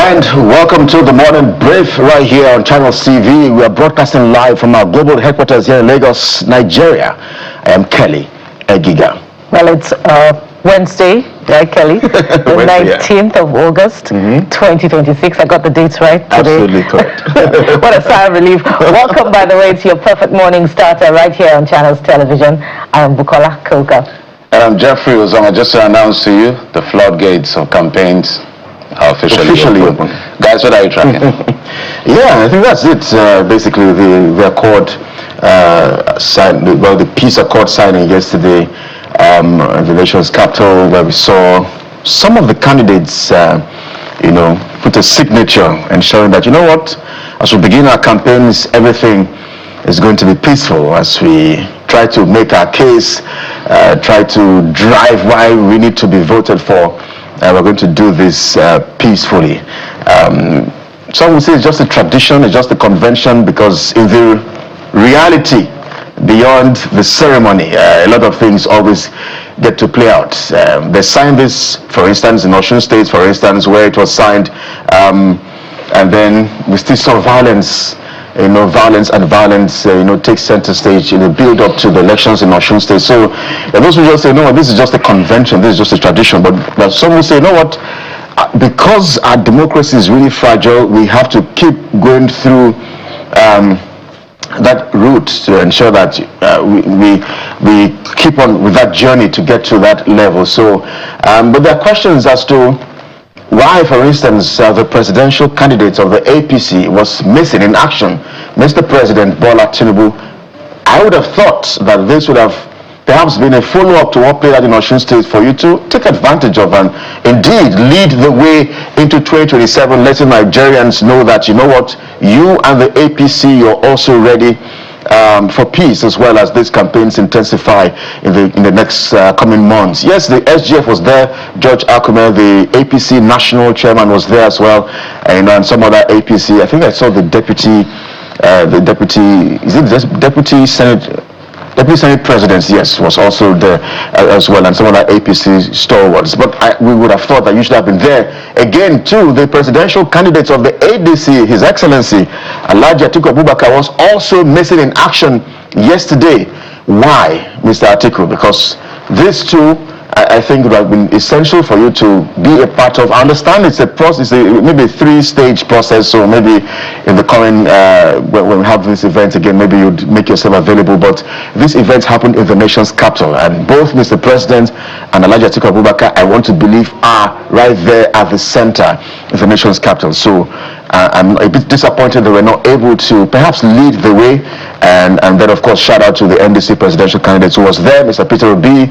And welcome to the morning brief right here on Channels TV. We are broadcasting live from our global headquarters here in Lagos, Nigeria. I am Kelly Egiga. Well, it's Wednesday, right, Kelly? The 19th of August, 2026. I got the dates right today. Absolutely correct. What a sigh of relief. Welcome, by the way, to your perfect morning starter right here on Channels Television. I am Bukola Kukah. And I'm Jeffrey Ozonga. Just to announce to you, the floodgates of campaigns are officially open. Guys, what are you tracking? Yeah, I think that's it. Basically, the accord the peace accord signing yesterday in the nation's capital, where we saw some of the candidates, put a signature ensuring that, as we begin our campaigns, everything is going to be peaceful as we try to make our case, try to drive why we need to be voted for. We're going to do this peacefully. Some would say it's just a tradition, it's just a convention, because in the reality, beyond the ceremony, a lot of things always get to play out. They signed this, for instance, in Osun State, for instance, where it was signed, and then we still saw violence. Violence takes center stage in the build up to the elections in Osun State. So those who just say, no, this is just a convention, this is just a tradition. But some will say, you know what, because our democracy is really fragile, we have to keep going through that route to ensure that we keep on with that journey to get to that level. So, but there are questions as to why, for instance, the presidential candidate of the APC was missing in action, Mr. President Bola Tinubu. I would have thought that this would have perhaps been a follow-up to what played out in Osun State for you to take advantage of and indeed lead the way into 2027, letting Nigerians know that, you know what, you and the APC, you're also ready for peace, as well as these campaigns intensify in the next coming months. Yes, the SGF was there, George Akume, the APC national chairman, was there as well, and some other APC. I think I saw the deputy Senate President, yes, was also there as well, and some other APC stalwarts. But we would have thought that you should have been there. Again, too, the presidential candidate of the ADC, His Excellency Alhaji Atiku Abubakar, was also missing in action yesterday. Why, Mr. Atiku? Because these two, I think, would have been essential for you to be a part of. I understand it's a process, maybe a three-stage process, so maybe in the coming, when we have this event again, maybe you'd make yourself available, but this event happened in the nation's capital, and both Mr. President and Alhaji Atiku Abubakar, I want to believe, are right there at the center of the nation's capital. So I'm a bit disappointed that we're not able to perhaps lead the way, and then of course shout out to the NDC presidential candidate who was there, Mr. Peter Obi.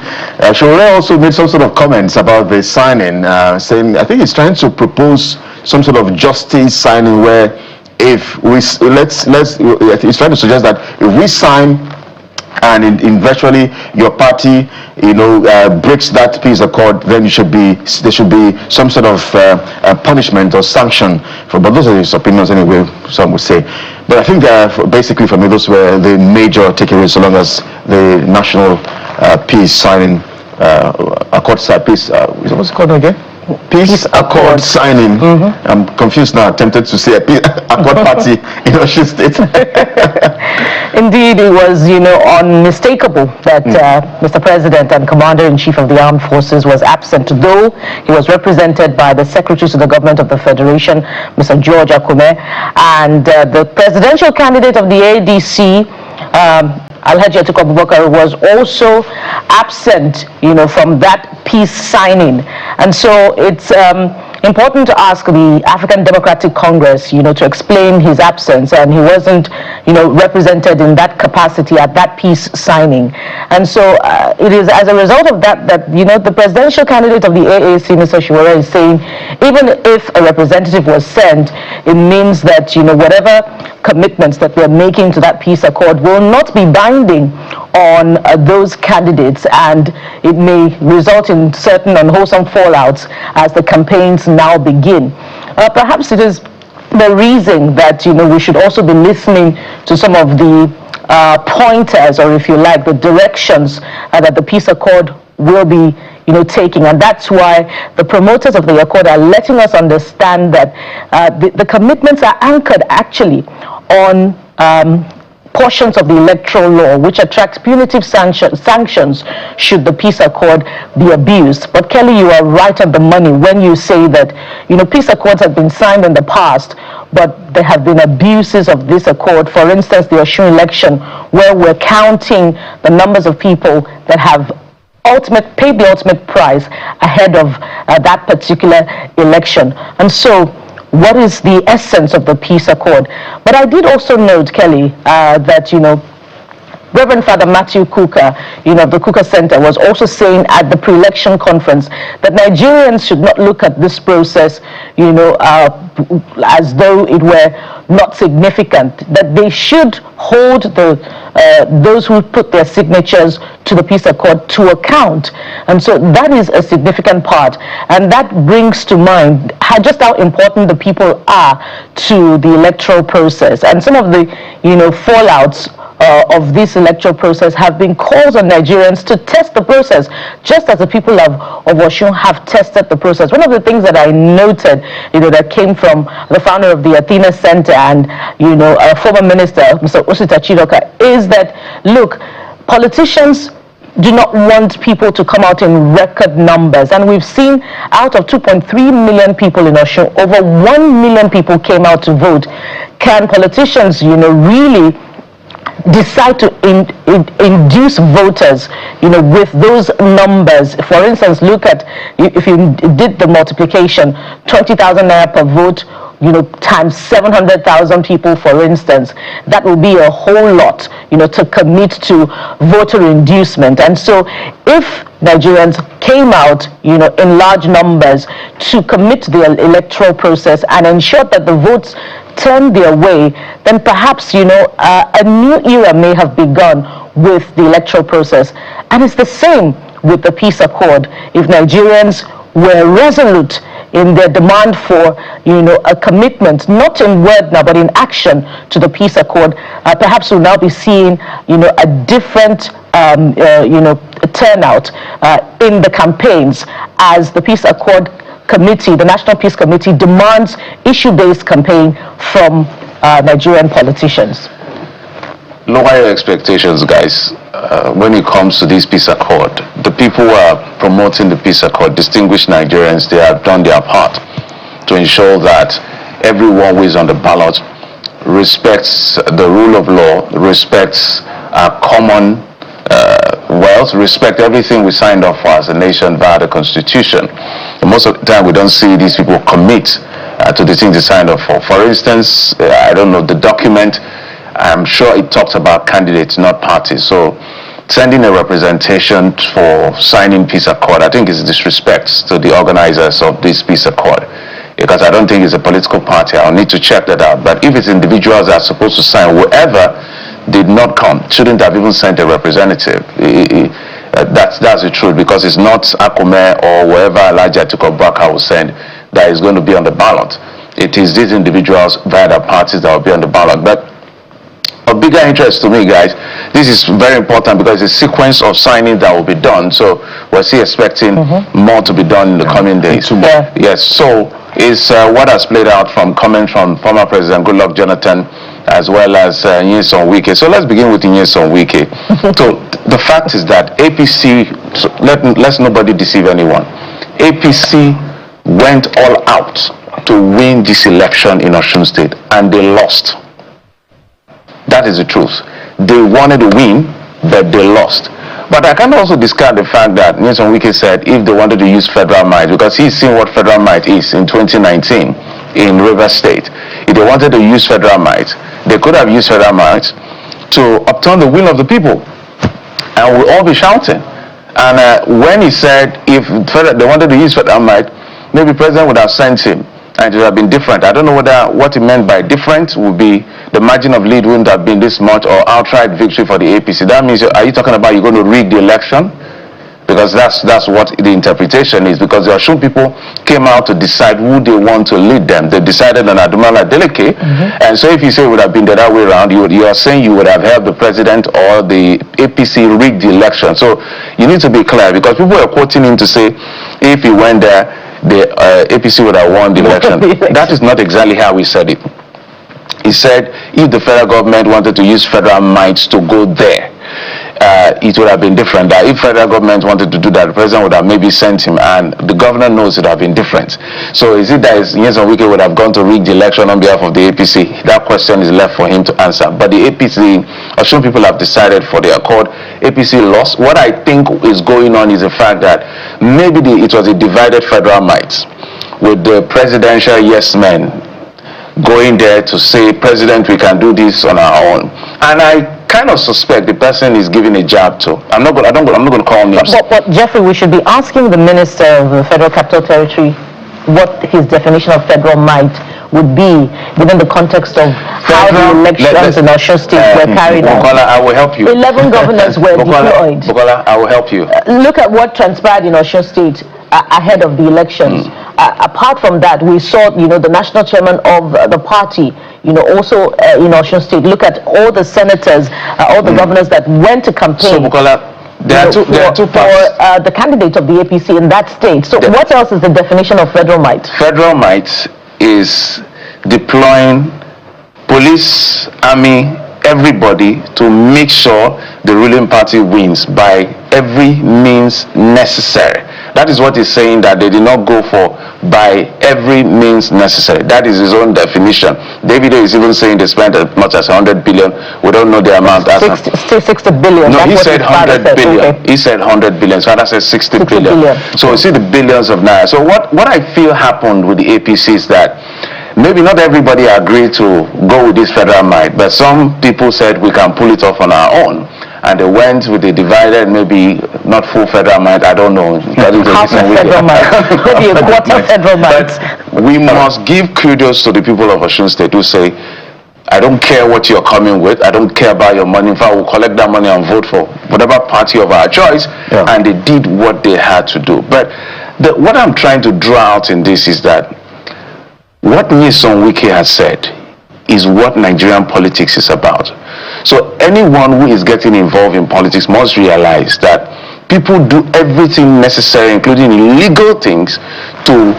Showore also made some sort of comments about the signing, saying I think he's trying to propose some sort of justice signing where if we he's trying to suggest that if we sign and in virtually your party breaks that peace accord, then there should be some sort of punishment or sanction for. But those are his opinions anyway, some would say. But I think basically for me those were the major takeaways, so long as the national peace signing accord peace what's it called again? Peace accord signing. I'm confused now. Tempted to say a peace accord party in Osun State. Indeed, it was, unmistakable that Mr. President and Commander-in-Chief of the Armed Forces was absent, though he was represented by the Secretary to the Government of the Federation, Mr. George Akume, and the presidential candidate of the ADC, Alhaji Atiku Abubakar, was also absent, from that peace signing. And so it's important to ask the African Democratic Congress, to explain his absence, and he wasn't, represented in that capacity at that peace signing. And so it is as a result of that the presidential candidate of the AAC, Mr. Showore, is saying even if a representative was sent, it means that, whatever commitments that we're making to that peace accord will not be binding on those candidates, and it may result in certain unwholesome fallouts as the campaigns now begin. Perhaps it is the reason that we should also be listening to some of the pointers, or if you like, the directions that the peace accord will be taking. And that's why the promoters of the Accord are letting us understand that the commitments are anchored actually on portions of the electoral law which attracts punitive sanctions should the peace accord be abused. But Kelly, you are right on the money when you say that peace accords have been signed in the past, but there have been abuses of this accord. For instance, the Osun election, where we're counting the numbers of people that have paid the ultimate price ahead of that particular election. And so what is the essence of the peace accord? But I did also note, Kelly, that Reverend Father Matthew Kukah, of the Kukah Center, was also saying at the pre-election conference that Nigerians should not look at this process, as though it were not significant, that they should hold those who put their signatures to the peace accord to account. And so that is a significant part. And that brings to mind just how important the people are to the electoral process. And some of the, fallouts of this electoral process have been calls on Nigerians to test the process, just as the people of Osun have tested the process. One of the things that I noted, that came from the founder of the Athena Center and, a former minister, Mr. Osun, is that, look, politicians do not want people to come out in record numbers. And we've seen out of 2.3 million people in Osun, over 1 million people came out to vote. Can politicians, really decide to induce voters, with those numbers? For instance, look at, if you did the multiplication, 20,000 naira per vote, times 700,000 people, for instance, that will be a whole lot, to commit to voter inducement. And so if Nigerians came out, in large numbers to commit to the electoral process and ensure that the votes turned their way, then perhaps, a new era may have begun with the electoral process. And it's the same with the peace accord. If Nigerians were resolute in their demand for, a commitment, not in word now, but in action to the peace accord, perhaps we'll now be seeing, a different, turnout in the campaigns as the peace accord committee, the National Peace Committee, demands issue-based campaign from Nigerian politicians. Lower your expectations, guys, when it comes to this peace accord. The people who are promoting the peace accord, distinguished Nigerians, they have done their part to ensure that everyone who is on the ballot respects the rule of law, respects our common wealth, respect everything we signed up for as a nation via the Constitution. And most of the time we don't see these people commit to the things they signed up for. For instance, I don't know, the document, I'm sure it talks about candidates, not parties. So sending a representation for signing peace accord, I think is disrespect to the organizers of this peace accord, because I don't think it's a political party. I'll need to check that out. But if it's individuals that are supposed to sign, whoever did not come shouldn't have even sent a representative. That's the truth, because it's not Akume or whoever Elijah Tukobaka will send that is going to be on the ballot. It is these individuals via the parties that will be on the ballot. But of bigger interest to me, guys, this is very important because it's a sequence of signing that will be done. So we're still expecting more to be done in the coming days. Yes, so it's what has played out from comments from former President Goodluck Jonathan as well as Nyesom Wike. So let's begin with Nyesom Wike. So the fact is that APC, let's nobody deceive anyone. APC went all out to win this election in Osun State, and they lost. That is the truth. They wanted to win, but they lost. But I can also discard the fact that Nyesom Wike said if they wanted to use federal might, because he's seen what federal might is in 2019 in Rivers State. If they wanted to use federal might, they could have used federal might to obtain the will of the people, and we'll all be shouting. And when he said if they wanted to use federal might, maybe the president would have sent him, and it would have been different. I don't know what he meant by different would be the margin of lead wouldn't have been this much or outright victory for the APC. That means, are you talking about you're going to rig the election? because that's what the interpretation is, because the Osun people came out to decide who they want to lead them. They decided on Adumala Adeleke, and so if you say it would have been the other way around, you are saying you would have helped the president or the APC rig the election. So you need to be clear, because people are quoting him to say if he went there, the APC would have won the election. That is not exactly how he said it. He said if the federal government wanted to use federal might to go there, it would have been different. That if federal government wanted to do that, the president would have maybe sent him, and the governor knows it would have been different. So is it that Nyesom Wike would have gone to rig the election on behalf of the APC? That question is left for him to answer. But the APC, Osun people have decided for the accord. APC lost. What I think is going on is the fact that maybe it was a divided federal might, with the presidential yes men going there to say, President, we can do this on our own. And I kind of suspect the person is giving a jab to. I'm not going to call names. But Jeffrey, we should be asking the Minister of the Federal Capital Territory what his definition of federal might would be within the context of how the elections in Osun State were carried out. Bukola, I will help you. 11 governors were deployed. Bukola, I will help you. Look at what transpired in Osun State ahead of the elections. Apart from that, we saw, the national chairman of the party, also in Osun State. Look at all the senators, all the governors that went to campaign. So, Bukola, there are two parts. For the candidate of the APC in that state. So, what else is the definition of federal might? Federal might is deploying police, army, everybody to make sure the ruling party wins by every means necessary. That is what he's saying, that they did not go for by every means necessary. That is his own definition. David is even saying they spent as much as 100 billion. We don't know the amount. 60 billion. No, he said 100 billion. Okay. He said 100 billion. So that says 60 billion. So you see the billions of naira. So what I feel happened with the APC is that maybe not everybody agreed to go with this federal might, but some people said we can pull it off on our own. And they went with a divided, maybe not full federal might, I don't know. Half a federal might, maybe a quarter federal might. But we must give kudos to the people of Osun State who say, I don't care what you're coming with, I don't care about your money. In fact, we'll collect that money and vote for whatever party of our choice. And they did what they had to do. But what I'm trying to draw out in this is that what Nyesom Wike has said is what Nigerian politics is about. So anyone who is getting involved in politics must realize that people do everything necessary, including illegal things, to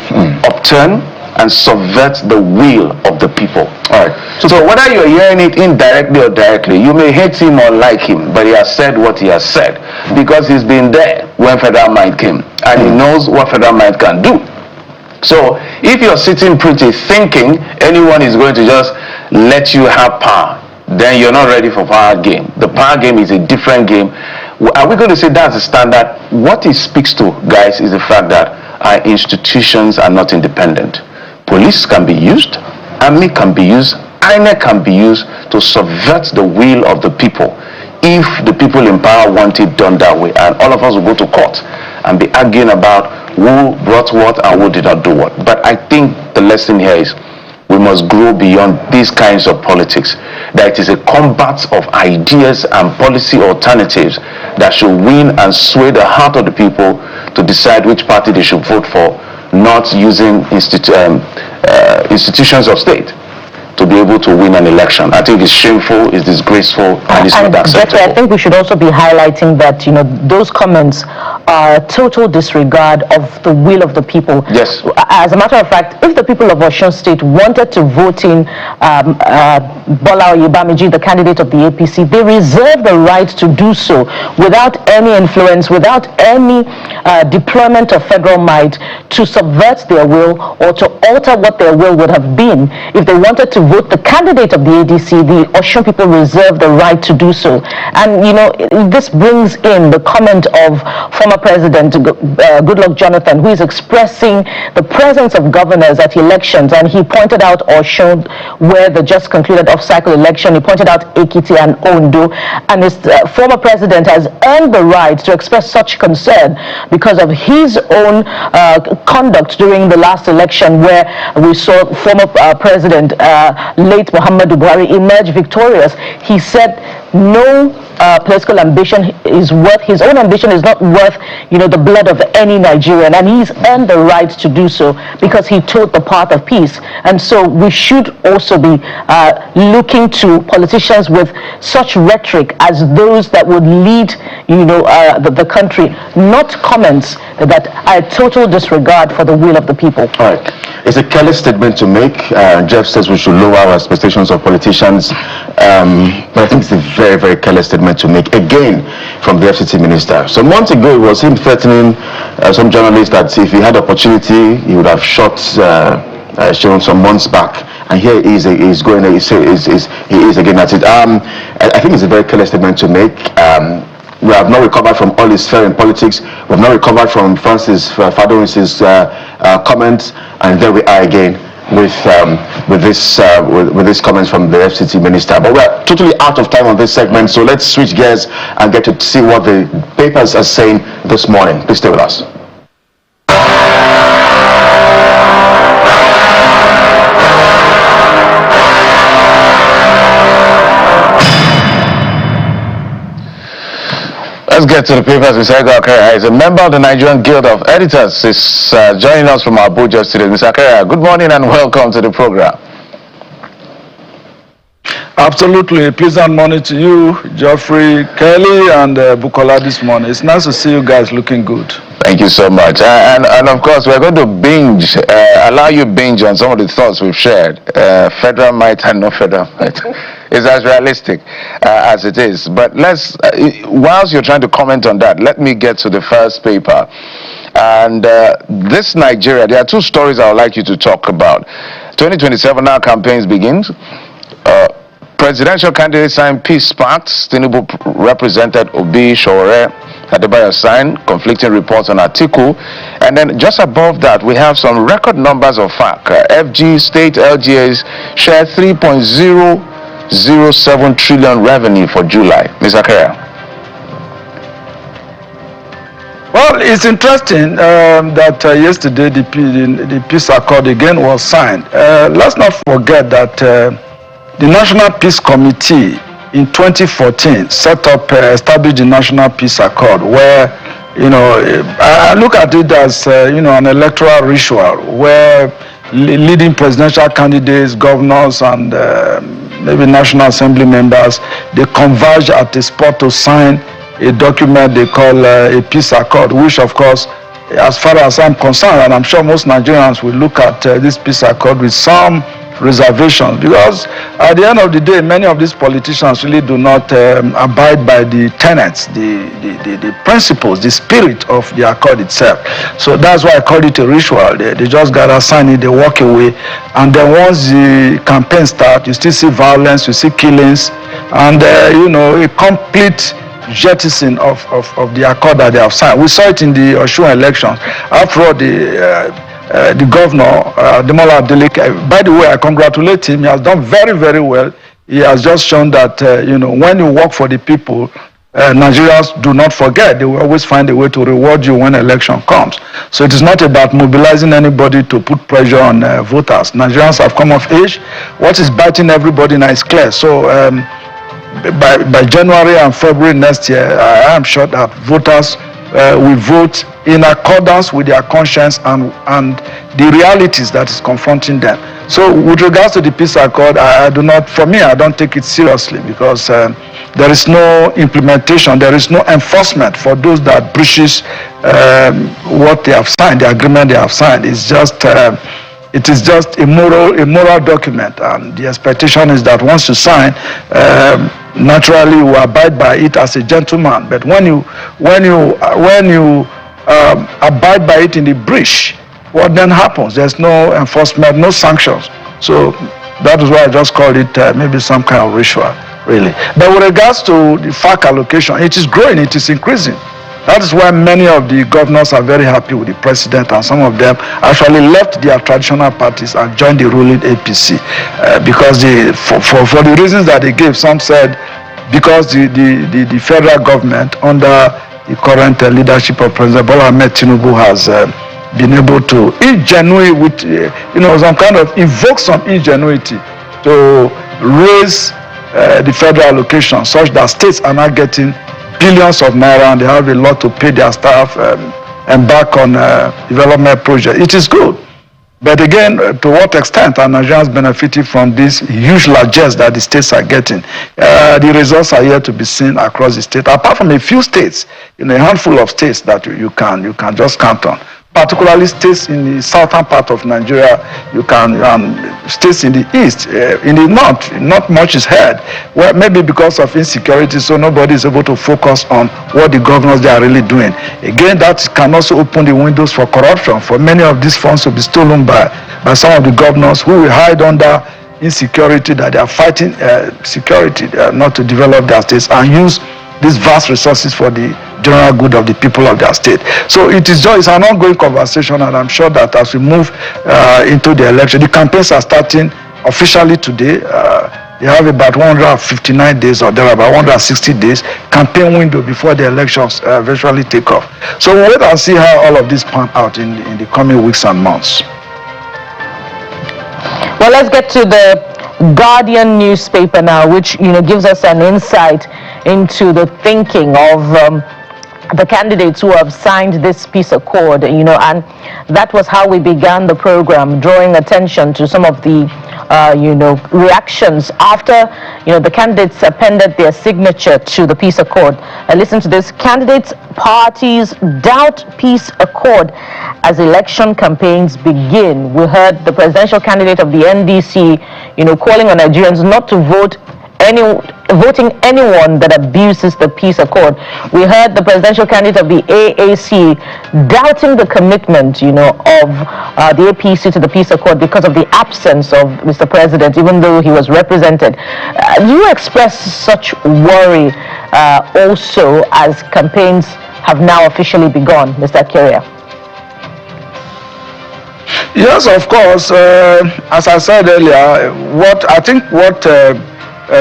upturn and subvert the will of the people. All right. So whether you're hearing it indirectly or directly, you may hate him or like him, but he has said what he has said because he's been there when federal might came, and he knows what federal might can do. So if you're sitting pretty thinking anyone is going to just let you have power, then you're not ready for power game. The power game is a different game. Are we going to say that's the standard? What it speaks to, guys, is the fact that our institutions are not independent. Police can be used, army can be used, INEC can be used to subvert the will of the people if the people in power want it done that way. And all of us will go to court and be arguing about who brought what and who did not do what. But I think the lesson here is we must grow beyond these kinds of politics. That it is a combat of ideas and policy alternatives that should win and sway the heart of the people to decide which party they should vote for, not using institutions of state to be able to win an election. I think it's shameful, it's disgraceful, and it's not acceptable. I think we should also be highlighting that, those comments are a total disregard of the will of the people. Yes. As a matter of fact, if the people of Osun State wanted to vote in Bola Oyebamiji, the candidate of the APC, they reserve the right to do so without any influence, without any deployment of federal might to subvert their will or to alter what their will would have been. If they wanted to vote the candidate of the ADC, the Osun people reserve the right to do so. And this brings in the comment of former President Goodluck Jonathan, who is expressing the presence of governors at elections, and he pointed out Osun, where the just concluded off-cycle election. He pointed out Ekiti and Ondo, and his former president has earned the right to express such concern because of his own conduct during the last election, where we saw former president late Muhammadu Buhari emerge victorious. He said no political ambition is worth, his own ambition is not worth, the blood of any Nigerian, and he's earned the right to do so because he took the path of peace. And so we should also be looking to politicians with such rhetoric as those that would lead, the country, not comments that are a total disregard for the will of the people. All right. It's a careless statement to make. Jeff says we should lower our expectations of politicians. But I think it's a very, very careless statement to make, again, from the FCT minister. Some months ago, it was him threatening some journalists that if he had opportunity, he would have shot Sharon some months back. And here he is again at it. I think it's a very careless statement to make. We have not recovered from all his fair in politics. We have not recovered from Francis Fadoris's comments, and there we are again with this comments from the FCT minister. But we're totally out of time on this segment, so let's switch gears and get to see what the papers are saying this morning. Please stay with us. Let's get to the papers. Mr. Akera is a member of the Nigerian Guild of Editors. Is joining us from Abuja today. Mr. Akera, good morning and welcome to the program. Absolutely. A pleasant morning to you, Geoffrey, Kelly, and Bukola this morning. It's nice to see you guys looking good. Thank you so much. And of course, we're going to allow you binge on some of the thoughts we've shared. Federal might and no federal might. It's as realistic as it is. But whilst you're trying to comment on that, let me get to the first paper. And this Nigeria, there are two stories I would like you to talk about. 2027 now campaigns begins. Presidential candidates signed peace pacts. Tinubu represented Obi, Showore, Adebayo signed. Conflicting reports on Atiku. And then just above that, we have some record numbers of FAC. FG state LGAs share 3.007 trillion revenue for July. Mr. Akera. Well, it's interesting that yesterday the peace accord again was signed. Let's not forget that the National Peace Committee in 2014 established the National Peace Accord, where, I look at it as, an electoral ritual where leading presidential candidates, governors, and maybe National Assembly members, they converge at a spot to sign a document they call a peace accord, which, of course, as far as I'm concerned, and I'm sure most Nigerians will look at this peace accord with some reservations, because at the end of the day, many of these politicians really do not abide by the tenets, the principles, the spirit of the accord itself. So that's why I call it a ritual. They just gotta sign it, they walk away, and then once the campaign starts, you still see violence, you see killings, and a complete jettison of the accord that they have signed. We saw it in the Osun elections. After all, the governor, Demola Adeleke, by the way, I congratulate him. He has done very, very well. He has just shown that, when you work for the people, Nigerians do not forget. They will always find a way to reward you when election comes. So it is not about mobilizing anybody to put pressure on voters. Nigerians have come of age. What is biting everybody now is clear. So by January and February next year, I am sure that voters will vote in accordance with their conscience and the realities that is confronting them. So with regards to the peace accord, I don't take it seriously, because there is no implementation, there is no enforcement for those that breaches what they have signed, the agreement they have signed. It is just a moral document, and the expectation is that once you sign, naturally you abide by it as a gentleman. But when you abide by it in the breach, what then happens? There's no enforcement, no sanctions. So that is why I just called it maybe some kind of ritual, really. But with regards to the FAC allocation, it is growing, it is increasing. That is why many of the governors are very happy with the president, and some of them actually left their traditional parties and joined the ruling APC because for the reasons that they gave. Some said because the federal government under the current leadership of President Bola Ahmed Tinubu has been able to invoke some ingenuity to raise the federal allocation, such that states are not getting billions of naira and they have a lot to pay their staff, embark on development projects. It is good. But again, to what extent are Nigerians benefiting from these huge largesse that the states are getting? The results are yet to be seen across the state, apart from a few states, a handful of states that you can just count on. Particularly states in the southern part of Nigeria, states in the east, in the north, not much is heard. Well, maybe because of insecurity, so nobody is able to focus on what the governors they are really doing. Again, that can also open the windows for corruption, for many of these funds to be stolen by some of the governors who will hide under insecurity, that they are fighting security not to develop their states, and use these vast resources for the general good of the people of their state. So it's an ongoing conversation, and I'm sure that as we move into the election, the campaigns are starting officially today. They have about 159 days or there about 160 days campaign window before the elections eventually take off. So we'll wait and see how all of this pan out in the coming weeks and months. Well, let's get to the Guardian newspaper now, which gives us an insight into the thinking of the candidates who have signed this peace accord, and that was how we began the program, drawing attention to some of the reactions after the candidates appended their signature to the peace accord. Listen to this: candidates' parties doubt peace accord as election campaigns begin. We heard the presidential candidate of the NDC calling on Nigerians not to voting anyone that abuses the peace accord. We heard the presidential candidate of the AAC doubting the commitment, of the APC to the peace accord because of the absence of Mr. President, even though he was represented. Do you express such worry also as campaigns have now officially begun, Mr. Akiria? Yes, of course. As I said earlier, what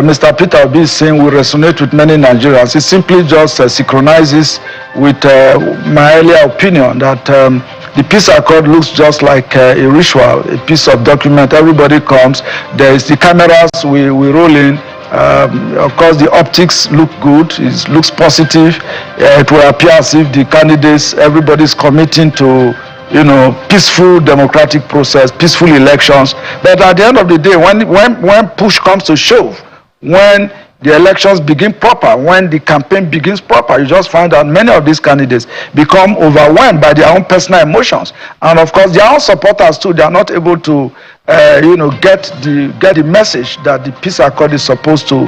Mr. Peter Obi is saying will resonate with many Nigerians. It simply just synchronizes with my earlier opinion that the peace accord looks just like a ritual, a piece of document. Everybody comes, there is the cameras, we roll in. Of course, the optics look good, it looks positive. It will appear as if the candidates, everybody's committing to peaceful democratic process, peaceful elections. But at the end of the day, when push comes to shove, when the elections begin proper, when the campaign begins proper, you just find that many of these candidates become overwhelmed by their own personal emotions. And of course, their own supporters too, they are not able to get the message that the peace accord is supposed to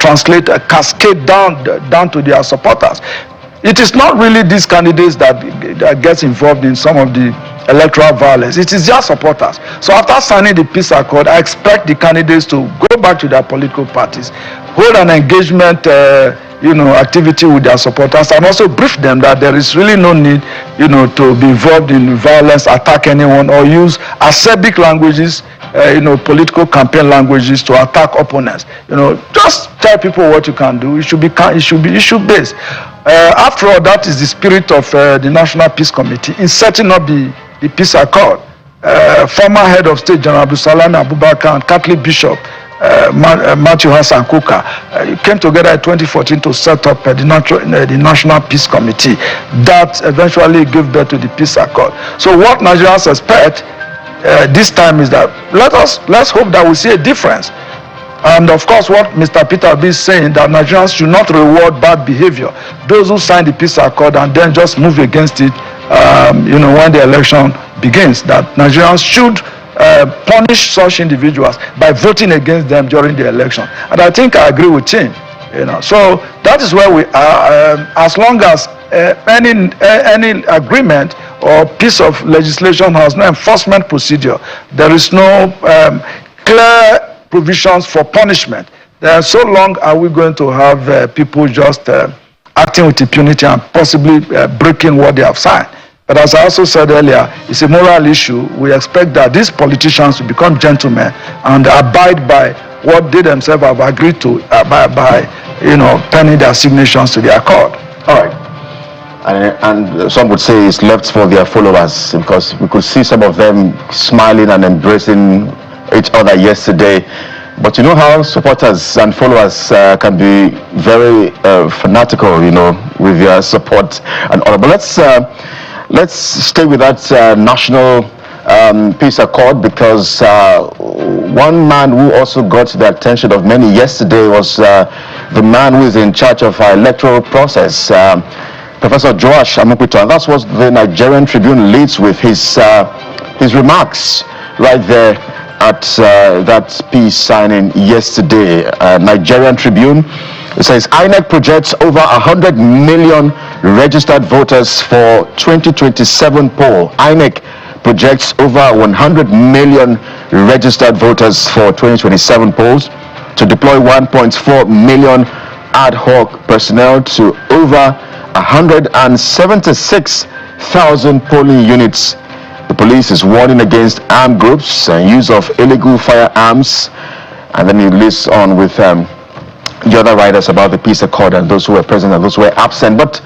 translate, cascade down to their supporters. It is not really these candidates that gets involved in some of the electoral violence. It is their supporters. So after signing the peace accord, I expect the candidates to go back to their political parties, hold an engagement activity with their supporters, and also brief them that there is really no need to be involved in violence, attack anyone, or use acerbic languages, political campaign languages to attack opponents. Just tell people what you can do. It should be issue-based. After all, that is the spirit of the National Peace Committee in setting up the peace accord. Former head of state General Abdulsalam Abubakar and Catholic Bishop Matthew Hassan Kukah came together in 2014 to set up the National Peace Committee that eventually gave birth to the peace accord. So what Nigerians expect this time is that let's hope that we see a difference. And of course, what Mr. Peter Obi is saying, that Nigerians should not reward bad behavior. Those who sign the peace accord and then just move against it, when the election begins, that Nigerians should punish such individuals by voting against them during the election. And I think I agree with him. So that is where we are. As long as any agreement or piece of legislation has no enforcement procedure, there is no clear provisions for punishment, so long are we going to have people just acting with impunity and possibly breaking what they have signed. But as I also said earlier, it's a moral issue. We expect that these politicians will become gentlemen and abide by what they themselves have agreed to by penning their signatures to the accord. All right. And some would say it's left for their followers, because we could see some of them smiling and embracing each other yesterday. But you know how supporters and followers can be very fanatical, you know, with their support and all. But let's stay with that national peace accord, because one man who also got the attention of many yesterday was the man who is in charge of our electoral process, Professor Joash Amukwito. And that's what the Nigerian Tribune leads with, his remarks right there at that peace signing yesterday. Nigerian Tribune, it says INEC projects over 100 million registered voters for 2027 poll. INEC projects over 100 million registered voters for 2027 polls, to deploy 1.4 million ad hoc personnel to over 176,000 polling units. The police is warning against armed groups and use of illegal firearms. And then he lists on with the other writers about the peace accord and those who were present and those who were absent. But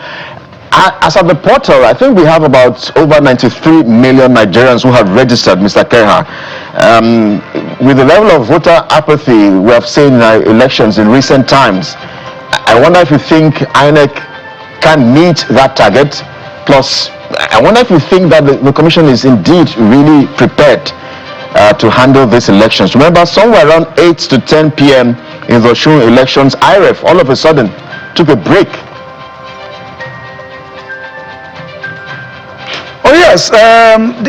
as of the portal, I think we have about over 93 million Nigerians who have registered, Mr. Keha. With the level of voter apathy we have seen in elections in recent times, I wonder if you think INEC can meet that target. Plus, I wonder if you think that the commission is indeed really prepared to handle these elections. Remember, somewhere around 8 to 10 p.m. in the Osun elections, IREF all of a sudden took a break. Oh yes,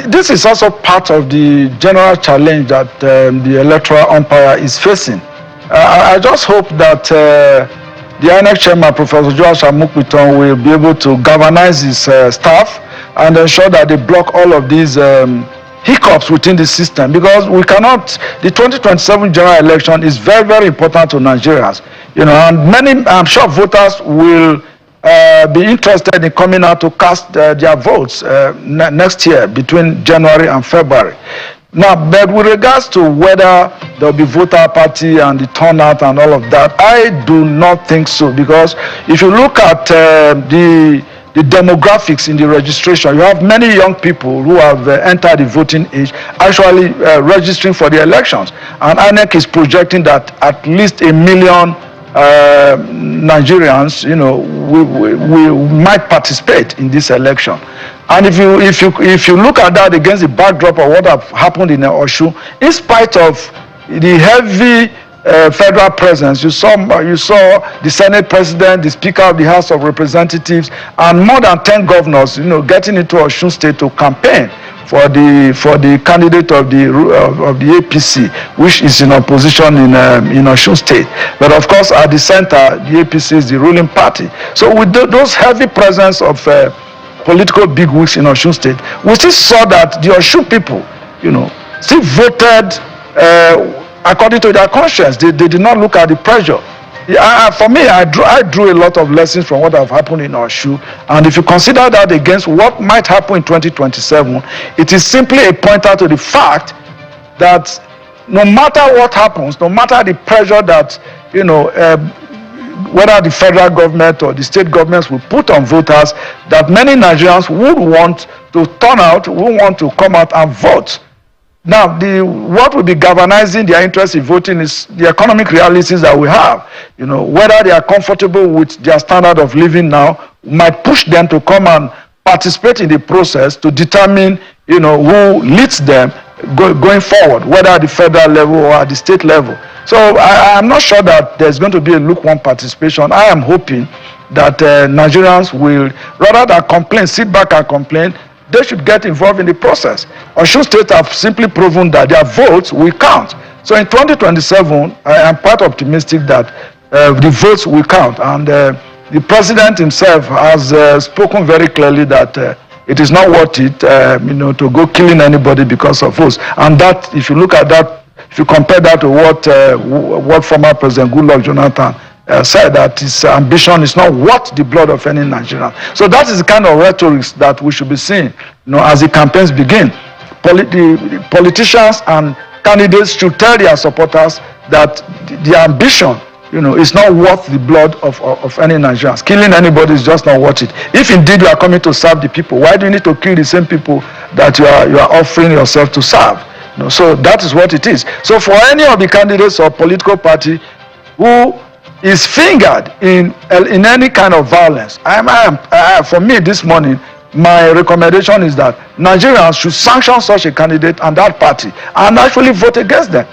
this is also part of the general challenge that the electoral umpire is facing. I just hope that the INEC chairman, Professor Joash Amukwito, will be able to galvanize his staff and ensure that they block all of these hiccups within the system, because we cannot, the 2027 general election is very, very important to Nigerians, you know, and many, I'm sure, voters will be interested in coming out to cast their votes next year between January and February. Now, but with regards to whether there will be voter apathy and the turnout and all of that, I do not think so, because if you look at the demographics in the registration, you have many young people who have entered the voting age actually registering for the elections, and INEC is projecting that at least 1 million Nigerians, you know, we might participate in this election. And if you look at that against the backdrop of what have happened in Osun, in spite of the heavy federal presence, you saw the Senate President, the Speaker of the House of Representatives, and more than 10 governors, you know, getting into Osun State to campaign for the candidate of the APC, which is in opposition in Osun State. But of course, at the center, the APC is the ruling party. So with those heavy presence of political bigwigs in Osun State, we still saw that the Osun people, you know, still voted according to their conscience. They did not look at the pressure. For me, I drew a lot of lessons from what have happened in Osun, and if you consider that against what might happen in 2027, it is simply a pointer to the fact that no matter what happens, no matter the pressure that, you know, whether the federal government or the state governments will put on voters, that many Nigerians would want to turn out, would want to come out and vote. Now, what will be galvanizing their interest in voting is the economic realities that we have. You know, whether they are comfortable with their standard of living now might push them to come and participate in the process to determine, you know, who leads them going forward, whether at the federal level or at the state level. So I'm not sure that there's going to be a lukewarm participation. I am hoping that Nigerians will, rather than complain, sit back and complain, they should get involved in the process. Osun State have simply proven that their votes will count. So in 2027, I am quite optimistic that the votes will count. And the president himself has spoken very clearly that it is not worth it, you know, to go killing anybody because of votes. And that, if you look at that, if you compare that to what former President Goodluck Jonathan said, that his ambition is not worth the blood of any Nigerian. So that is the kind of rhetoric that we should be seeing, you know, as the campaigns begin. The politicians and candidates should tell their supporters that the ambition, you know, is not worth the blood of any Nigerians. Killing anybody is just not worth it. If indeed you are coming to serve the people, why do you need to kill the same people that you are offering yourself to serve? So that is what it is. So for any of the candidates or political party who is fingered in any kind of violence, for me this morning, my recommendation is that Nigerians should sanction such a candidate and that party and actually vote against them.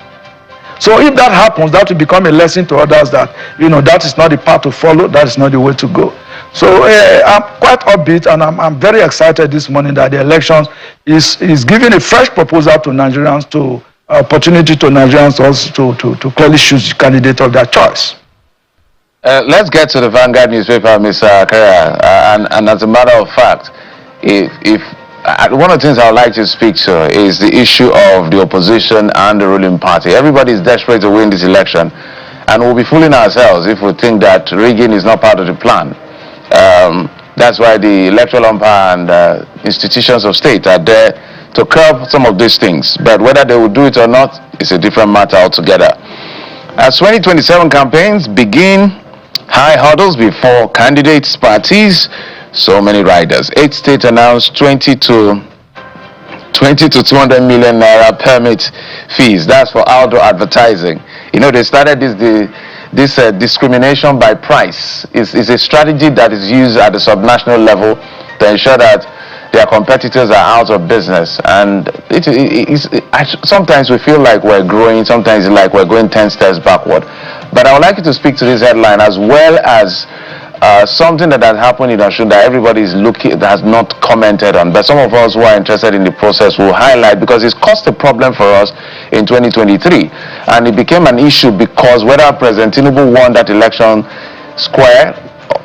So if that happens, that will become a lesson to others that, that is not the path to follow, that is not the way to go. So I'm quite upbeat, and I'm very excited this morning that the elections is giving a fresh proposal to Nigerians, opportunity to Nigerians also to clearly choose the candidate of their choice. Let's get to the Vanguard newspaper, Mr. Akara. And as a matter of fact, one of the things I would like to speak to is the issue of the opposition and the ruling party. Everybody is desperate to win this election, and we'll be fooling ourselves if we think that rigging is not part of the plan. That's why the electoral umpire and institutions of state are there to curb some of these things. But whether they will do it or not is a different matter altogether. As 2027 campaigns begin, high hurdles before candidates, parties, so many riders. 8 states announced 20 to 200 million naira permit fees. That's for outdoor advertising. They started this discrimination by price. Is a strategy that is used at the subnational level to ensure that their competitors are out of business. And sometimes we feel like we're growing, sometimes it's like we're going 10 steps backward. But I would like you to speak to this headline as well as something that has happened in Osun that everybody is looking, that has not commented on, but some of us who are interested in the process will highlight, because it's caused a problem for us in 2023, and it became an issue because whether President Tinubu won that election square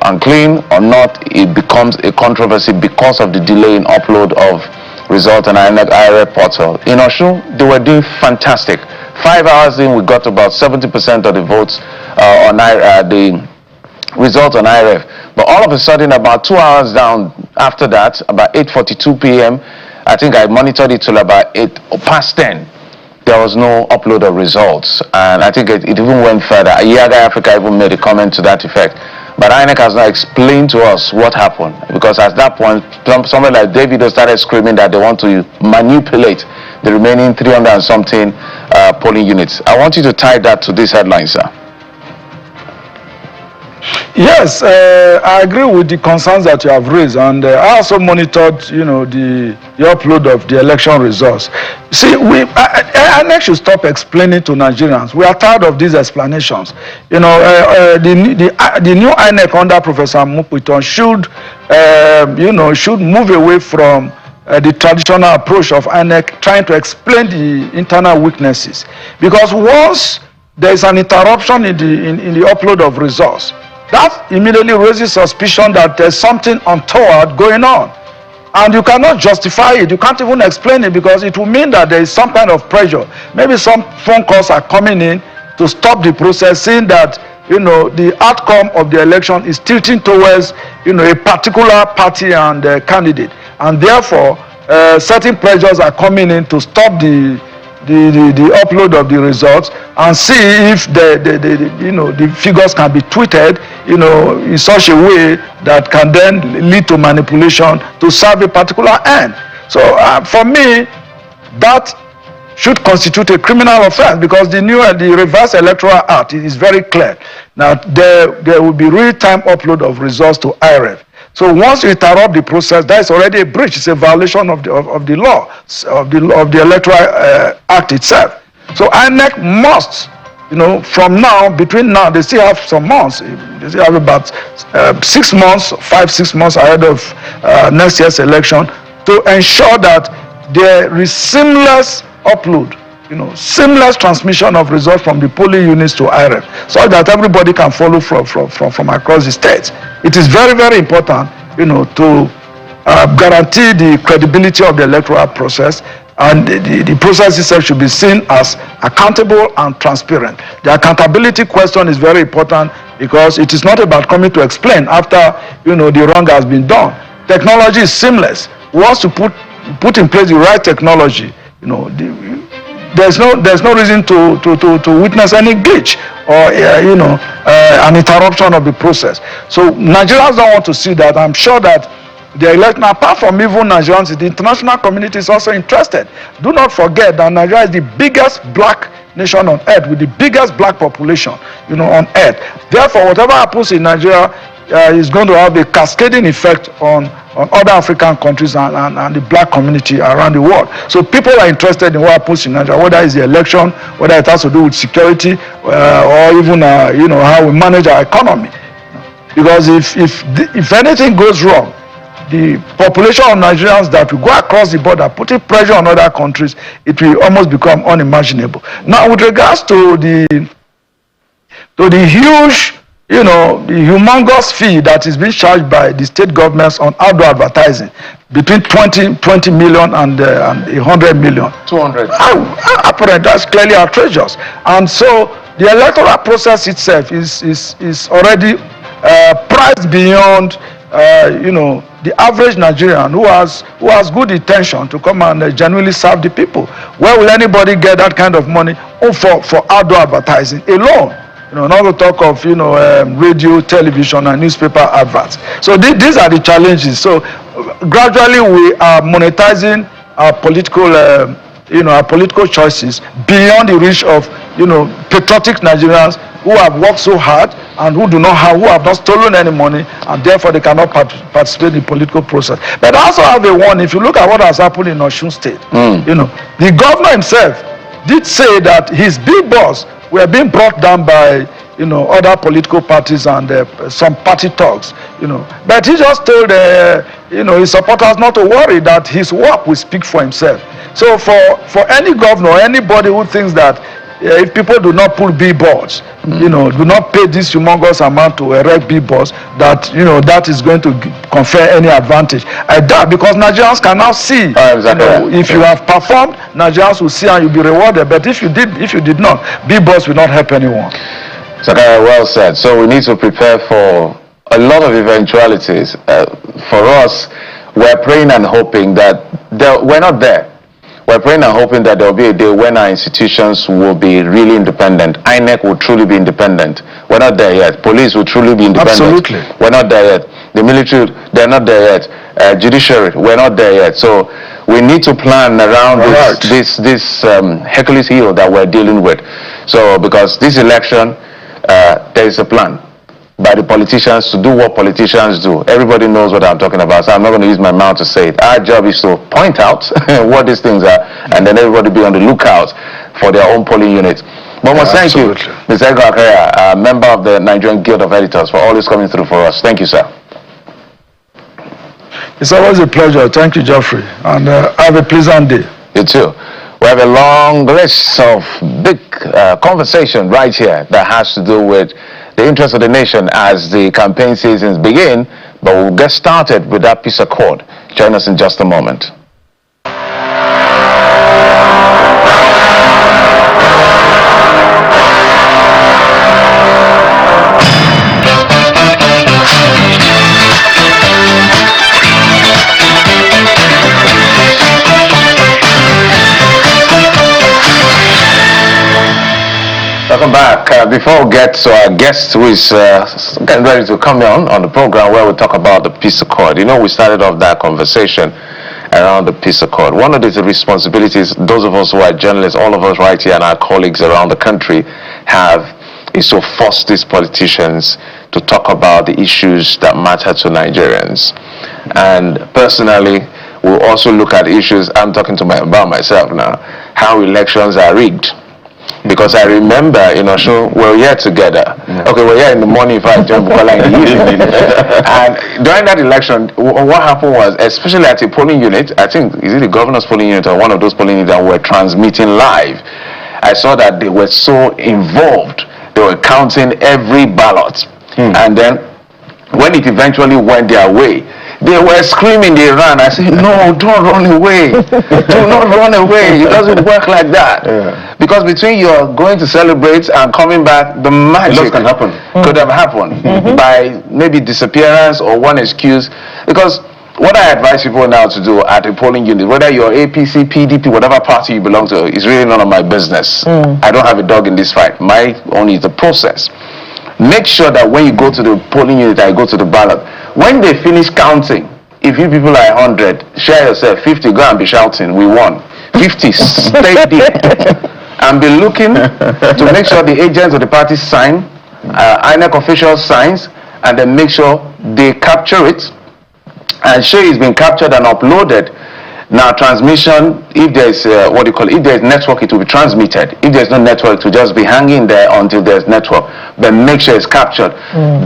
and clean or not, it becomes a controversy because of the delay in upload of results on IRF portal. In Osun, they were doing fantastic. 5 hours in, we got about 70% of the votes on the results on IRF. But all of a sudden, about 2 hours down after that, about 8:42 p.m., I think I monitored it till about 10:08. There was no upload of results. And I think it even went further. Yaga Africa even made a comment to that effect. But INEC has not explained to us what happened. Because at that point, somebody like Davido started screaming that they want to manipulate the remaining 300 and something polling units. I want you to tie that to this headline, sir. Yes, I agree with the concerns that you have raised, and I also monitored, the upload of the election results. See, INEC should stop explaining to Nigerians. We are tired of these explanations. The new INEC under Professor Mupiton should move away from the traditional approach of INEC trying to explain the internal weaknesses, because once there is an interruption in the upload of results, that immediately raises suspicion that there's something untoward going on. And you cannot justify it. You can't even explain it, because it will mean that there is some kind of pressure. Maybe some phone calls are coming in to stop the process, saying that, the outcome of the election is tilting towards, a particular party and candidate. And therefore, certain pressures are coming in to stop the upload of the results and see if the figures can be tweeted in such a way that can then lead to manipulation to serve a particular end. So for me, that should constitute a criminal offense, because the reverse electoral act is very clear. Now there will be real-time upload of results to IRF. So once you interrupt the process, that is already a breach. It's a violation of the law, of the electoral act itself. So INEC must, from now, between now, they still have some months. They still have about 6 months, 5-6 months ahead of next year's election, to ensure that there is seamless upload, seamless transmission of results from the polling units to IRF, so that everybody can follow from across the states. It is very, very important, to guarantee the credibility of the electoral process, and the process itself should be seen as accountable and transparent. The accountability question is very important, because it is not about coming to explain after, the wrong has been done. Technology is seamless. Once you put in place the right technology, there's no reason to witness any glitch or an interruption of the process. So Nigerians don't want to see that. I'm sure that the election, apart from even Nigerians, the international community is also interested. Do not forget that Nigeria is the biggest black nation on earth with the biggest black population, on earth. Therefore, whatever happens in Nigeria is going to have a cascading effect on other African countries and the black community around the world. So people are interested in what happens in Nigeria, whether it's the election, whether it has to do with security, or even how we manage our economy. Because if anything goes wrong, the population of Nigerians that will go across the border, putting pressure on other countries, it will almost become unimaginable. Now, with regards to the huge, the humongous fee that is being charged by the state governments on outdoor advertising, between 20 million and 100 million. 200. Apparently, that's clearly outrageous. And so the electoral process itself is already priced beyond, the average Nigerian who has good intention to come and genuinely serve the people. Where will anybody get that kind of money for outdoor advertising alone? Not to talk of radio, television, and newspaper adverts. So these are the challenges. So gradually we are monetizing our political our political choices beyond the reach of patriotic Nigerians who have worked so hard and who have not stolen any money, and therefore they cannot participate in the political process. But I also have a warning. If you look at what has happened in Osun State, the governor himself did say that his big boss were being brought down by other political parties and some party talks, but he just told his supporters not to worry, that his work will speak for himself. So for any governor, anybody who thinks that if people do not pull billboards, do not pay this humongous amount to erect billboards, that that is going to confer any advantage. I doubt, because Nigerians can now see. If you have performed, Nigerians will see and you'll be rewarded. But if you did not, billboards will not help anyone. Sakaya, well said. So we need to prepare for a lot of eventualities. For us, we're praying and hoping that we're not there. We're praying and hoping that there will be a day when our institutions will be really independent. INEC will truly be independent. We're not there yet. Police will truly be independent. Absolutely. We're not there yet. The military, they're not there yet. Judiciary, we're not there yet. So we need to plan around this Hercules heel that we're dealing with. So because this election, there is a plan by the politicians to do what politicians do. Everybody knows what I'm talking about, so I'm not going to use my mouth to say it. Our job is to point out what these things are, and then everybody be on the lookout for their own polling units. But thank you, Mr. Edgar Akaya, member of the Nigerian Guild of Editors, for always coming through for us. Thank you, sir. It's always a pleasure. Thank you, Geoffrey, and have a pleasant day. You too. We have a long list of big conversation right here that has to do with the interest of the nation as the campaign seasons begin, but we'll get started with that peace accord. Join us in just a moment. Welcome back. Before we get to our guest who is getting ready to come on the program where we talk about the peace accord. We started off that conversation around the peace accord. One of the responsibilities those of us who are journalists, all of us right here and our colleagues around the country have, is to force these politicians to talk about the issues that matter to Nigerians. And personally, we'll also look at issues, I'm talking about myself now, how elections are rigged. Because I remember in Osun, we're here together. Okay, we're here in the morning if I join Bukola in the evening. And during that election, what happened was, especially at a polling unit, I think, is it the governor's polling unit or one of those polling units that were transmitting live? I saw that they were so involved. They were counting every ballot. And then when it eventually went their way, they were screaming, they ran. I said, no, don't run away. Do not run away. It doesn't work like that. Yeah. Because between you're going to celebrate and coming back, the magic can happen. Could have happened by maybe disappearance or one excuse. Because what I advise people now to do at a polling unit, whether you're APC, PDP, whatever party you belong to, is really none of my business. I don't have a dog in this fight. My only is the process. Make sure that when you go to the polling unit, I go to the ballot. When they finish counting, if you people are 100, share yourself. 50, go and be shouting, we won. 50, stay there and be looking to make sure the agents of the party sign, INEC officials signs, and then make sure they capture it and show it's been captured and uploaded. Now transmission, if there's if there's network, it will be transmitted. If there's no network, it will just be hanging there until there's network. But make sure it's captured.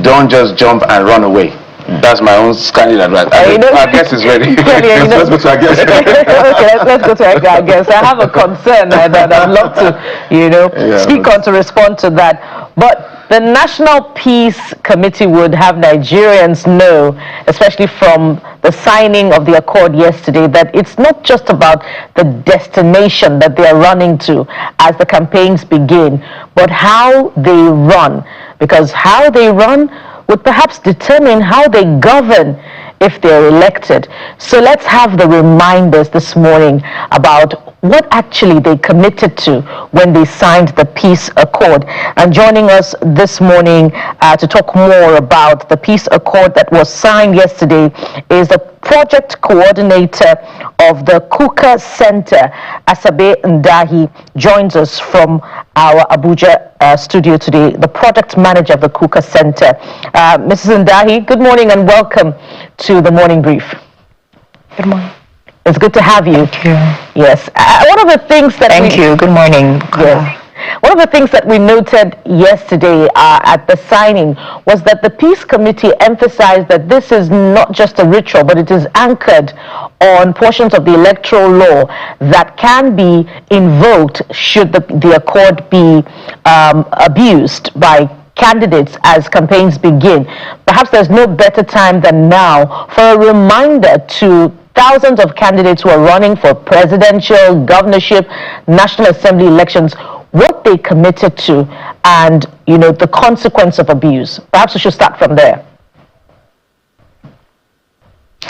Don't just jump and run away. That's my own scanning advice. Our guest is ready. Let's go to our guest. Okay, let's go to our guest. I have a concern that I'd love to, speak on to respond to that. But the National Peace Committee would have Nigerians know, especially from the signing of the accord yesterday, that it's not just about the destination that they are running to as the campaigns begin, but how they run. Because how they run would perhaps determine how they govern if they're elected. So let's have the reminders this morning about what actually they committed to when they signed the peace accord. And joining us this morning to talk more about the peace accord that was signed yesterday is the project coordinator of the Kukah Center, Asabe Ndahi, joins us from our Abuja studio today, the project manager of the Kukah Center. Mrs. Ndahi, good morning and welcome to the Morning Brief. Good morning. It's good to have you. Thank you. Yes. One of the things that Thank you. Good morning. Yes. One of the things that we noted yesterday at the signing was that the Peace Committee emphasized that this is not just a ritual, but it is anchored on portions of the electoral law that can be invoked should the accord be abused by candidates as campaigns begin. Perhaps there's no better time than now for a reminder to thousands of candidates who are running for presidential, governorship, National Assembly elections, what they committed to and, the consequence of abuse. Perhaps we should start from there.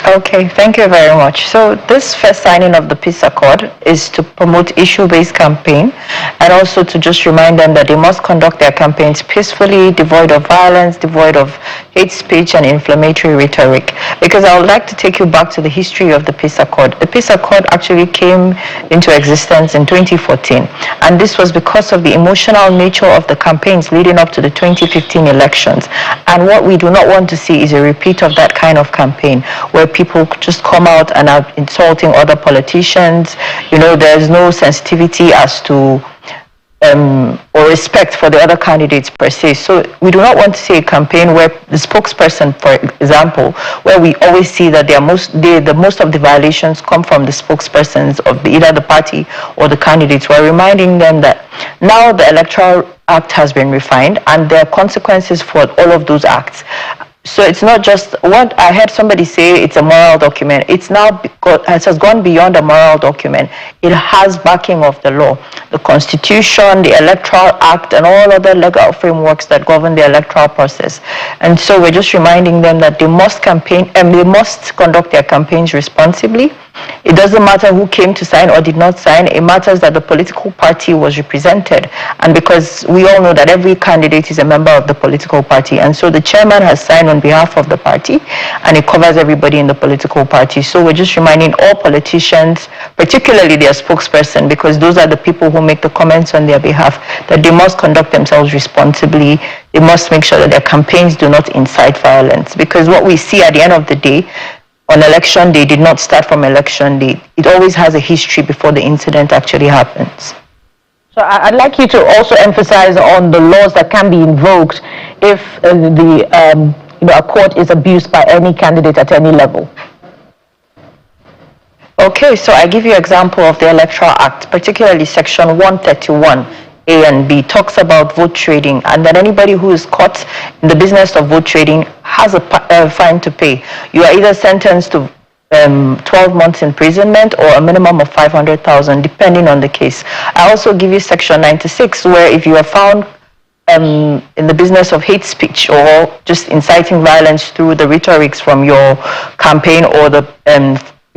Okay, thank you very much. So this first signing of the peace accord is to promote issue-based campaign and also to just remind them that they must conduct their campaigns peacefully, devoid of violence, devoid of hate speech and inflammatory rhetoric. Because I would like to take you back to the history of the peace accord. The peace accord actually came into existence in 2014, and this was because of the emotional nature of the campaigns leading up to the 2015 elections. And what we do not want to see is a repeat of that kind of campaign where people just come out and are insulting other politicians. There's no sensitivity as to or respect for the other candidates per se. So we do not want to see a campaign where the spokesperson, for example, where we always see that most of the violations come from the spokespersons of either the party or the candidates. We're reminding them that now the Electoral Act has been refined and there are consequences for all of those acts. So it's not just what I heard somebody say, it's a moral document. It has gone beyond a moral document. It has backing of the law, the Constitution, the Electoral Act, and all other legal frameworks that govern the electoral process. And so we're just reminding them that they must campaign and they must conduct their campaigns responsibly. It doesn't matter who came to sign or did not sign. It matters that the political party was represented. And because we all know that every candidate is a member of the political party. And so the chairman has signed on behalf of the party, and it covers everybody in the political party. So we're just reminding all politicians, particularly their spokesperson, because those are the people who make the comments on their behalf, that they must conduct themselves responsibly. They must make sure that their campaigns do not incite violence. Because what we see at the end of the day, on election day did not start from election day. It always has a history before the incident actually happens. So I'd like you to also emphasize on the laws that can be invoked if a court is abused by any candidate at any level. Okay, so I give you an example of the Electoral Act, particularly Section 131. A and B talks about vote trading, and that anybody who is caught in the business of vote trading has a fine to pay. You are either sentenced to 12 months imprisonment or a minimum of 500,000, depending on the case. I also give you Section 96, where if you are found in the business of hate speech or just inciting violence through the rhetorics from your campaign or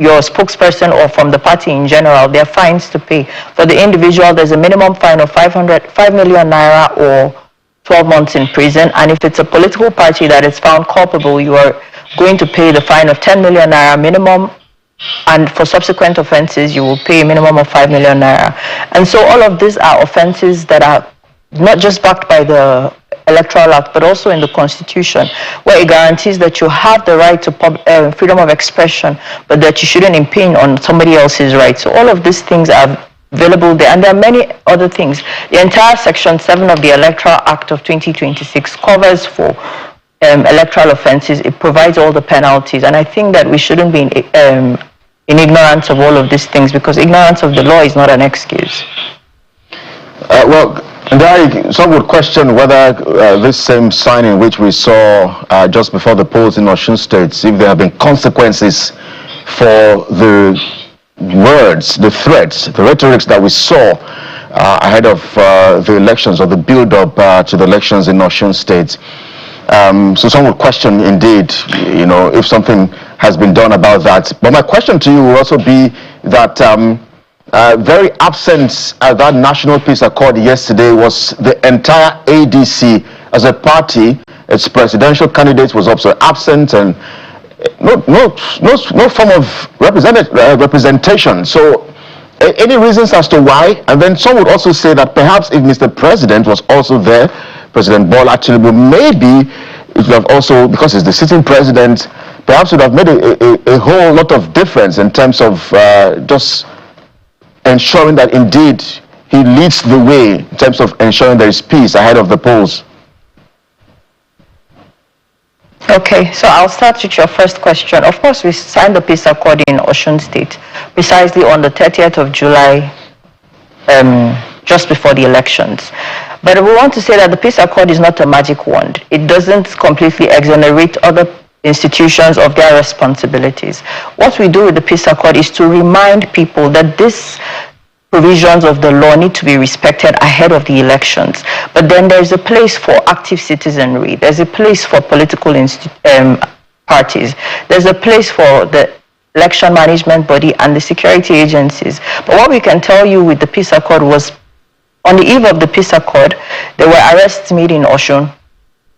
your spokesperson or from the party in general, there are fines to pay. For the individual, there's a minimum fine of 5 million naira or 12 months in prison. And if it's a political party that is found culpable, you are going to pay the fine of 10 million naira minimum, and for subsequent offenses, you will pay a minimum of 5 million naira. And so all of these are offenses that are not just backed by the Electoral Act, but also in the Constitution, where it guarantees that you have the right to freedom of expression, but that you shouldn't impinge on somebody else's rights. So all of these things are available there, and there are many other things. The entire Section 7 of the Electoral Act of 2026 covers for electoral offenses. It provides all the penalties, and I think that we shouldn't be in ignorance of all of these things, because ignorance of the law is not an excuse. Well, some would question whether this same signing which we saw just before the polls in Osun State, if there have been consequences for the words, the threats, the rhetorics that we saw ahead of the elections, or the build-up to the elections in Osun State. So some would question, indeed, if something has been done about that. But my question to you will also be that very absent at that National Peace Accord yesterday was the entire ADC as a party. Its presidential candidate was also absent, and no form of representation. So any reasons as to why? And then some would also say that perhaps if Mr. President was also there, President Bola Tinubu, maybe it would have also, because he's the sitting president, perhaps would have made a whole lot of difference in terms of just ensuring that indeed he leads the way in terms of ensuring there is peace ahead of the polls. Okay, so I'll start with your first question. Of course, we signed the peace accord in Osun State precisely on the 30th of July, just before the elections. But we want to say that the peace accord is not a magic wand. It doesn't completely exonerate other institutions of their responsibilities. What we do with the peace accord is to remind people that these provisions of the law need to be respected ahead of the elections. But then there's a place for active citizenry. There's a place for political parties. There's a place for the election management body and the security agencies. But what we can tell you with the peace accord was, on the eve of the peace accord, there were arrests made in Osun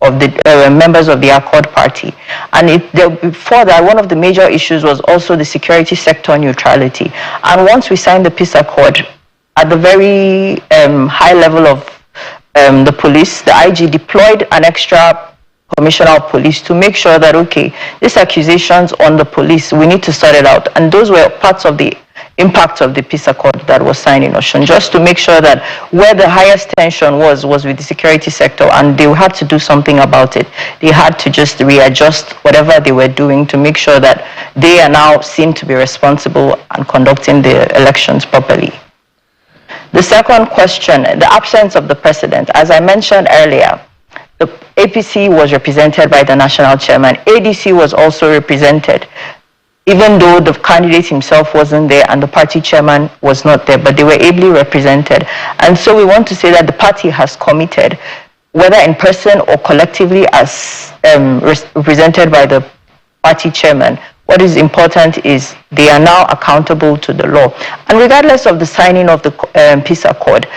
of the members of the Accord Party. And before that, one of the major issues was also the security sector neutrality. And once we signed the peace accord, at the very high level of the police, the IG deployed an extra commissioner of police to make sure that, okay, these accusations on the police, we need to sort it out. And those were parts of the impact of the peace accord that was signed in Osun, just to make sure that where the highest tension was with the security sector, and they had to do something about it. They had to just readjust whatever they were doing to make sure that they are now seen to be responsible and conducting the elections properly. The second question, the absence of the president. As I mentioned earlier, the APC was represented by the national chairman. ADC was also represented, even though the candidate himself wasn't there and the party chairman was not there, but they were ably represented. And so we want to say that the party has committed, whether in person or collectively as represented by the party chairman. What is important is they are now accountable to the law. And regardless of the signing of the peace accord,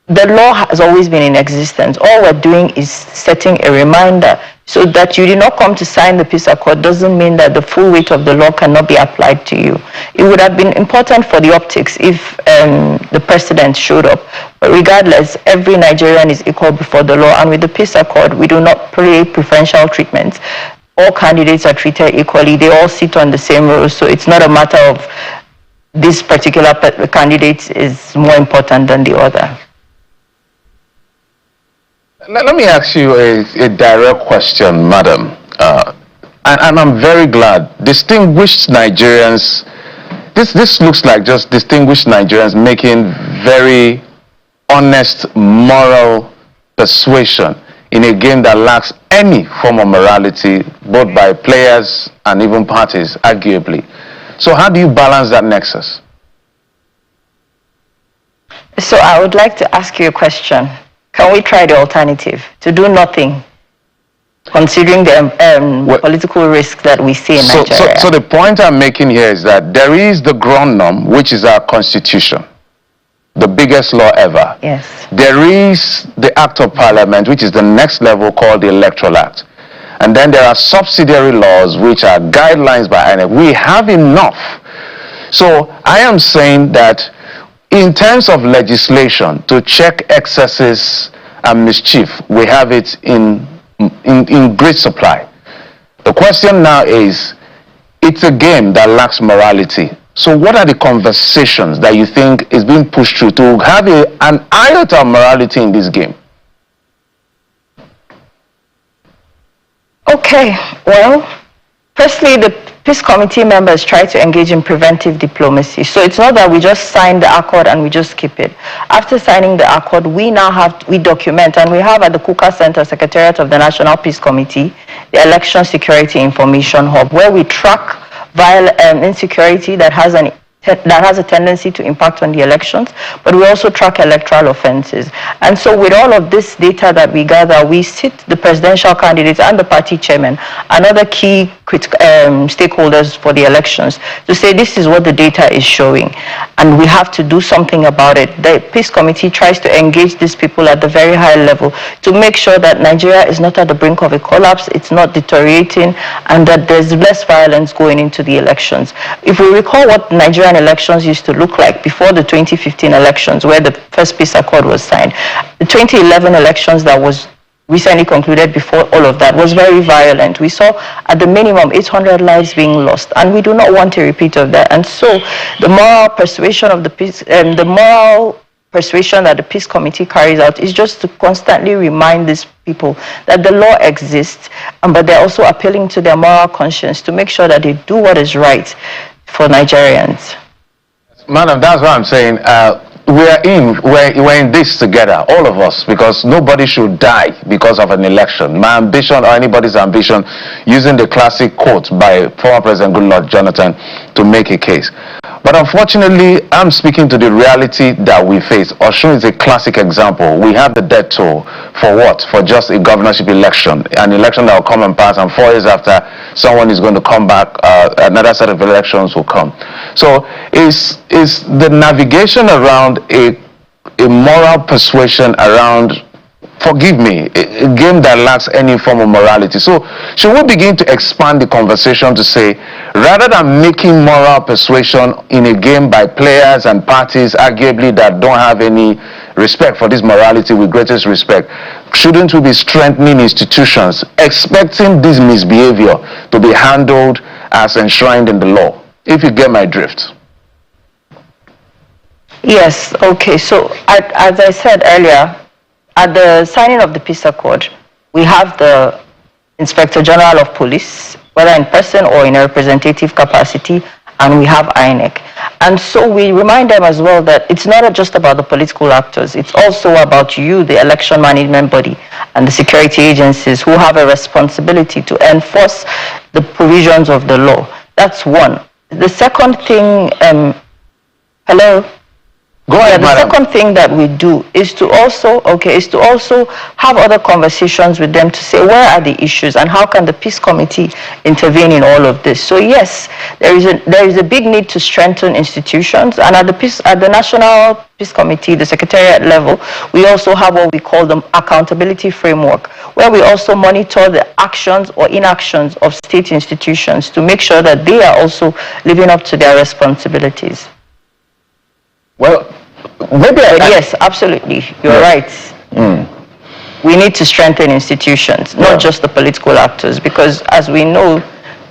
the law has always been in existence. All we're doing is setting a reminder, so that you did not come to sign the peace accord doesn't mean that the full weight of the law cannot be applied to you. It would have been important for the optics if the president showed up. But regardless, every Nigerian is equal before the law, and with the peace accord, we do not play preferential treatment. All candidates are treated equally. They all sit on the same row, so it's not a matter of this particular candidate is more important than the other. Let me ask you a direct question, madam. And I'm very glad. Distinguished Nigerians, this looks like just distinguished Nigerians making very honest moral persuasion in a game that lacks any form of morality, both by players and even parties, arguably. So how do you balance that nexus? So I would like to ask you a question. Can we try the alternative, to do nothing, considering the political risk that we see in Nigeria? So the point I'm making here is that there is the ground norm, which is our constitution, the biggest law ever. Yes. There is the Act of Parliament, which is the next level, called the Electoral Act. and then there are subsidiary laws which are guidelines by INEC. We have enough. So I am saying that in terms of legislation to check excesses and mischief, we have it in great supply. The question now is, it's a game that lacks morality. So what are the conversations that you think is being pushed through to have an iota of morality in this game? Okay, well, firstly, the Peace Committee members try to engage in preventive diplomacy. So it's not that we just sign the accord and we just keep it. After signing the accord, we document, and we have at the Kukah Center, Secretariat of the National Peace Committee, the Election Security Information Hub, where we track insecurity that has a tendency to impact on the elections, but we also track electoral offenses. And so with all of this data that we gather, we sit the presidential candidates and the party chairman and other key stakeholders for the elections to say this is what the data is showing, and we have to do something about it. The Peace Committee tries to engage these people at the very high level to make sure that Nigeria is not at the brink of a collapse, it's not deteriorating, and that there's less violence going into the elections. If we recall what Nigerian elections used to look like before the 2015 elections, where the first peace accord was signed, the 2011 elections that was recently concluded before all of that was very violent. We saw at the minimum 800 lives being lost, and we do not want a repeat of that. And so the moral persuasion of the peace, the moral persuasion that the Peace Committee carries out is just to constantly remind these people that the law exists, but they're also appealing to their moral conscience to make sure that they do what is right for Nigerians. Madam, that's what I'm saying. We're in this together, all of us, because nobody should die because of an election. My ambition, or anybody's ambition, using the classic quote by former President Goodluck Jonathan to make a case. But unfortunately, I'm speaking to the reality that we face. Osun is a classic example. We have the death toll for what? For just a governorship election, an election that will come and pass, and 4 years after, someone is going to come back, another set of elections will come. So is the navigation around a moral persuasion around, forgive me, a game that lacks any form of morality. So should we begin to expand the conversation to say, rather than making moral persuasion in a game by players and parties arguably that don't have any respect for this morality, with greatest respect, shouldn't we be strengthening institutions, expecting this misbehavior to be handled as enshrined in the law? If you get my drift. Yes, okay. So as I said earlier, at the signing of the peace accord, we have the Inspector General of Police, whether in person or in a representative capacity, and we have INEC. And so we remind them as well that it's not just about the political actors, it's also about you, the election management body, and the security agencies who have a responsibility to enforce the provisions of the law. That's one. The second thing, hello? Go ahead, the madam. second thing that we do is to also have other conversations with them to say where are the issues and how can the Peace Committee intervene in all of this. So yes, there is a big need to strengthen institutions, and at the National Peace Committee, the Secretariat level, we also have what we call the accountability framework, where we also monitor the actions or inactions of state institutions to make sure that they are also living up to their responsibilities. Well, maybe yes, absolutely. You're right. We need to strengthen institutions, not just the political actors, because as we know,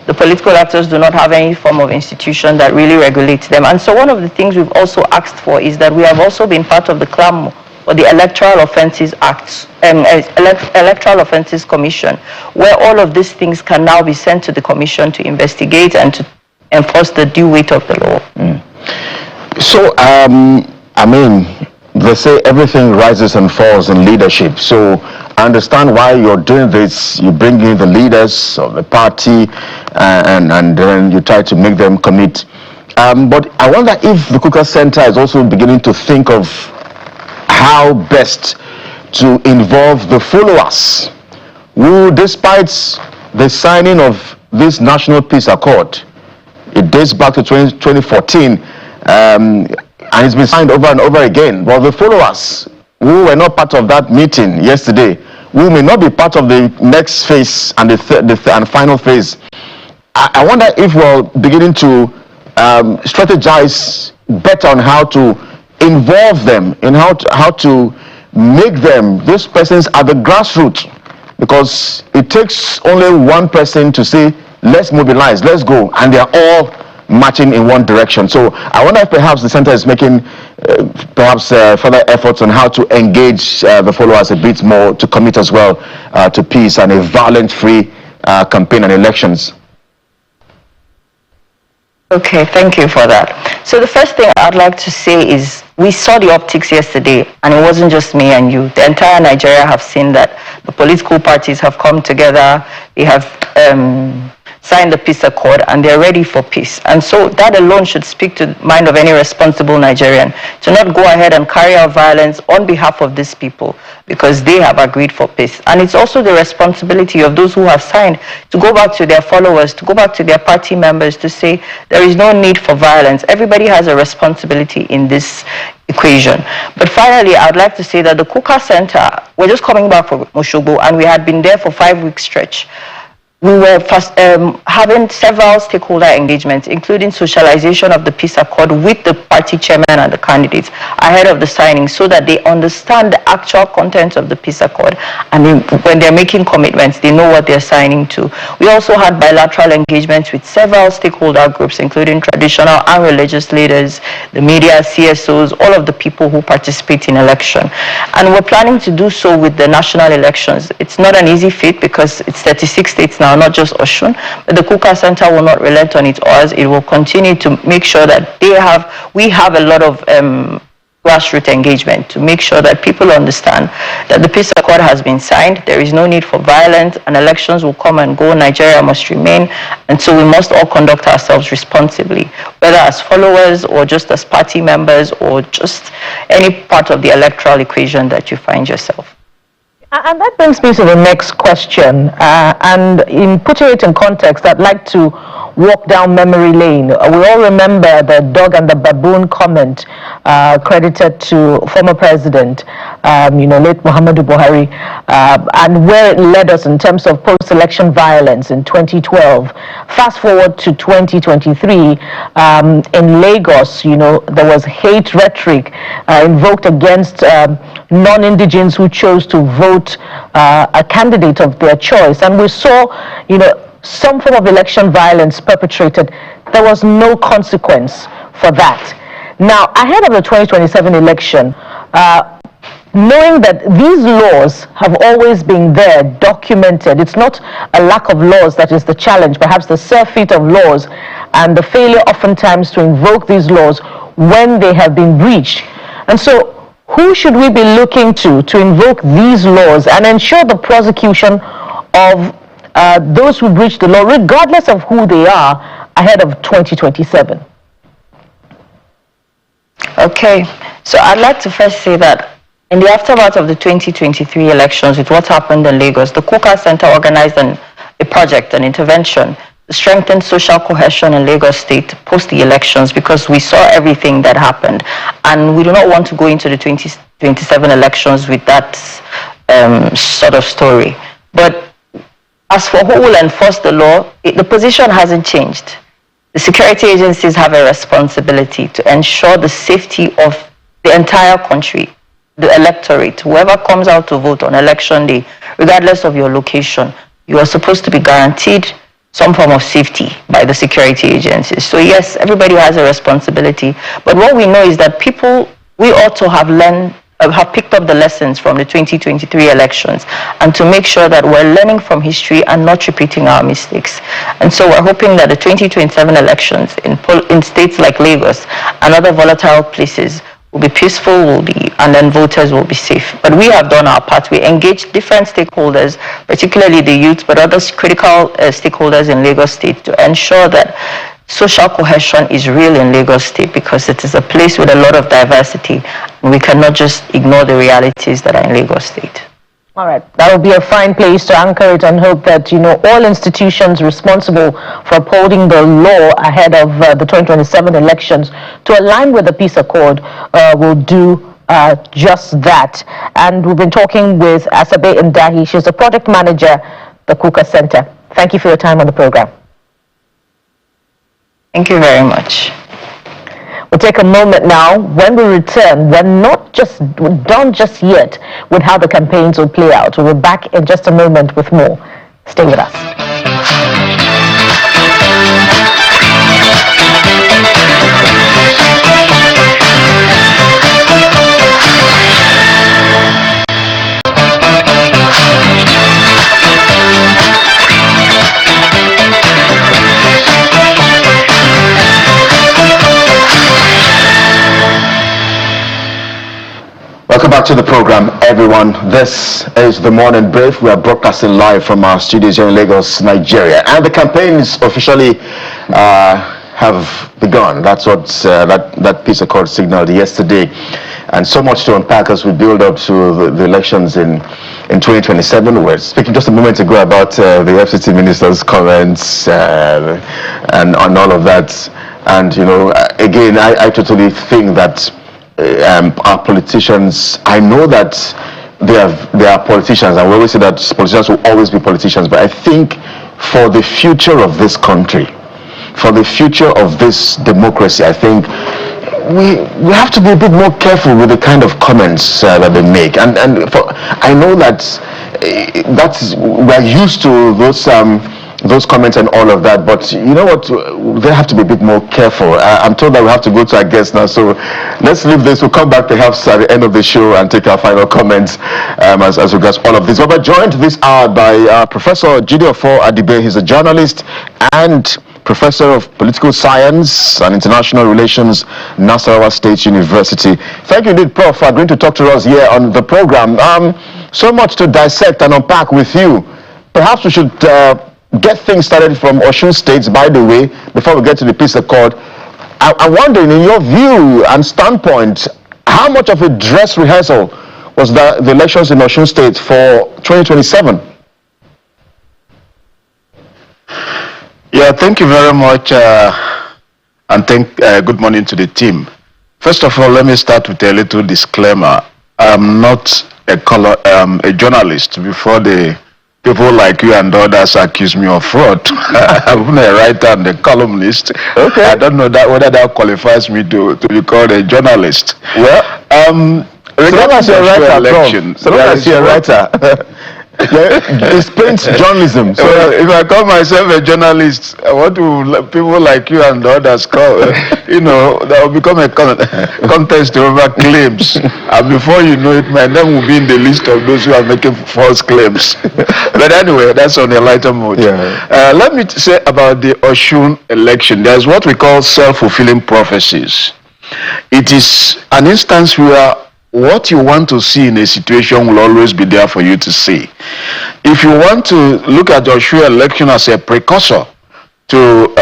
the political actors do not have any form of institution that really regulates them. And so one of the things we've also asked for is that we have also been part of the clamor for the Electoral Offences Act, Electoral Offences Commission, where all of these things can now be sent to the Commission to investigate and to enforce the due weight of the law. So, I mean, they say everything rises and falls in leadership. So I understand why you're doing this. You bring in the leaders of the party and then you try to make them commit. But I wonder if the Kukah Center is also beginning to think of how best to involve the followers who, despite the signing of this National Peace Accord, it dates back to 2014, and it's been signed over and over again. But the followers who were not part of that meeting yesterday who may not be part of the next phase and the final phase, I wonder if we're beginning to strategize better on how to involve them, in how to make them, those persons at the grassroots, because it takes only one person to say, let's mobilize, let's go, and they're all marching in one direction. So I wonder if perhaps the center is making further efforts on how to engage the followers a bit more to commit as well to peace and a violent-free campaign and elections. Okay, thank you for that. So the first thing I'd like to say is we saw the optics yesterday, and it wasn't just me and you. The entire Nigeria have seen that the political parties have come together, they have signed the peace accord, and they're ready for peace. And so that alone should speak to the mind of any responsible Nigerian to not go ahead and carry out violence on behalf of these people, because they have agreed for peace. And it's also the responsibility of those who have signed to go back to their followers, to go back to their party members to say there is no need for violence. Everybody has a responsibility in this equation. But finally, I'd like to say that the Kukah Center, we're just coming back from Oshogbo, and we had been there for 5-week stretch. We were having several stakeholder engagements, including socialization of the peace accord with the party chairman and the candidates ahead of the signing, so that they understand the actual contents of the peace accord, and when they're making commitments, they know what they're signing to. We also had bilateral engagements with several stakeholder groups, including traditional and religious leaders, the media, CSOs, all of the people who participate in election. And we're planning to do so with the national elections. It's not an easy feat because it's 36 states now, not just Osun, but the Kukah Center will not relent on its oars. It will continue to make sure that we have a lot of grassroots engagement to make sure that people understand that the peace accord has been signed, there is no need for violence, and elections will come and go, Nigeria must remain, and so we must all conduct ourselves responsibly, whether as followers or just as party members or just any part of the electoral equation that you find yourself. And that brings me to the next question. And in putting it in context, I'd like to walk down memory lane. We all remember the dog and the baboon comment credited to former president, late Muhammadu Buhari, and where it led us in terms of post-election violence in 2012. Fast forward to 2023, in Lagos, there was hate rhetoric invoked against non-indigens who chose to vote a candidate of their choice, and we saw some form of election violence perpetrated. There was no consequence for that. Now, ahead of the 2027 election, knowing that these laws have always been there, documented, it's not a lack of laws that is the challenge, perhaps the surfeit of laws and the failure oftentimes to invoke these laws when they have been breached. And so who should we be looking to invoke these laws and ensure the prosecution of those who breach the law, regardless of who they are, ahead of 2027? Okay, so I'd like to first say that in the aftermath of the 2023 elections, with what happened in Lagos, the Kukah Center organized a project, an intervention, to strengthen social cohesion in Lagos State post the elections, because we saw everything that happened. And we do not want to go into the 2027 elections with that sort of story. But as for who will enforce the law, the position hasn't changed. The security agencies have a responsibility to ensure the safety of the entire country, the electorate, whoever comes out to vote on election day, regardless of your location, you are supposed to be guaranteed some form of safety by the security agencies. So yes, everybody has a responsibility, but what we know is that we ought to have picked up the lessons from the 2023 elections, and to make sure that we're learning from history and not repeating our mistakes. And so we're hoping that the 2027 elections in states like Lagos and other volatile places will be peaceful, and then voters will be safe. But we have done our part. We engaged different stakeholders, particularly the youth, but other critical stakeholders in Lagos State, to ensure that social cohesion is real in Lagos State, because it is a place with a lot of diversity, and we cannot just ignore the realities that are in Lagos State. All right, that will be a fine place to anchor it, and hope that all institutions responsible for upholding the law ahead of the 2027 elections to align with the peace accord will do just that. And we've been talking with Asabe Ndahi. She's the project manager, the Kukah Center. Thank you for your time on the program. Thank you very much. We'll take a moment now. When we return, we're done just yet with how the campaigns will play out. We'll be back in just a moment with more. Stay with us. Welcome back to the program, everyone. This is the Morning Brief. We are broadcasting live from our studios here in Lagos, Nigeria. And the campaigns officially have begun. That's what that peace accord signaled yesterday. And so much to unpack as we build up to the elections in 2027. We were speaking just a moment ago about the FCT minister's comments and on all of that. And, you know, again, I totally think that our politicians, I know that they are politicians, and we always say that politicians will always be politicians, but I think for the future of this country, for the future of this democracy, I think we have to be a bit more careful with the kind of comments that they make. And I know that we're used to those comments and all of that, but you know what, they have to be a bit more careful. I'm told that we have to go to our guests now, so let's leave this. We'll come back perhaps at the end of the show and take our final comments as regards all of this. We're joined this hour by Professor Jideofor Adibe. He's a journalist and Professor of Political Science and International Relations, Nasarawa State University. Thank you indeed, Prof, for agreeing to talk to us here on the program. So much to dissect and unpack with you. Perhaps we should get things started from Osun State, by the way, before we get to the peace accord. I'm wondering, in your view and standpoint, how much of a dress rehearsal was the elections in Osun State for 2027? Yeah, thank you very much, and good morning to the team. First of all, let me start with a little disclaimer. I'm not a journalist. Before the people like you and others accuse me of fraud, I'm a writer and a columnist. Okay. I don't know whether that qualifies me to be called a journalist. Well, regardless of your election, so long as you're a writer. It's paint journalism. So if I call myself a journalist, what will people like you and others call? That will become a contest over claims. And before you know it, my name will be in the list of those who are making false claims. But anyway, that's on a lighter note. Yeah. Let me say about the Osun election. There's what we call self-fulfilling prophecies. It is an instance where what you want to see in a situation will always be there for you to see. If you want to look at the Osun election as a precursor to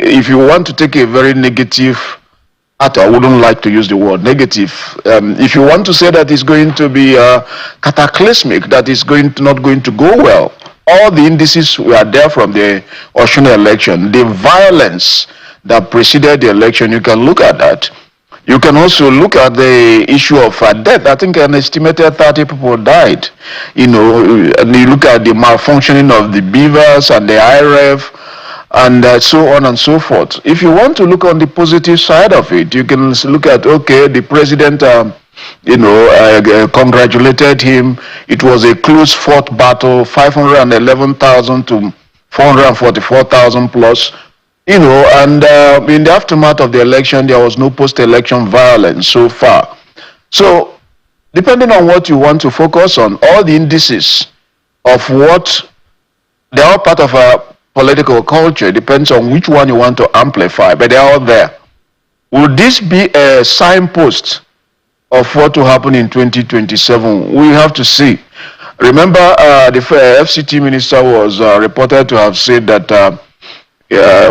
if you want to take a very negative, I wouldn't like to use the word negative. If you want to say that it's going to be cataclysmic, that it's not going to go well, all the indices were there from the Osun election. The violence that preceded the election, you can look at that. You can also look at the issue of death. I think an estimated 30 people died. And you look at the malfunctioning of the beavers and the IRF and so on and so forth. If you want to look on the positive side of it, you can look at, okay, the president, congratulated him. It was a close fought battle, 511,000 to 444,000 plus. And in the aftermath of the election, there was no post-election violence so far. So, depending on what you want to focus on, all the indices of what they are part of a political culture, depends on which one you want to amplify, but they're all there. Will this be a signpost of what will happen in 2027? We have to see. Remember, the FCT minister was reported to have said that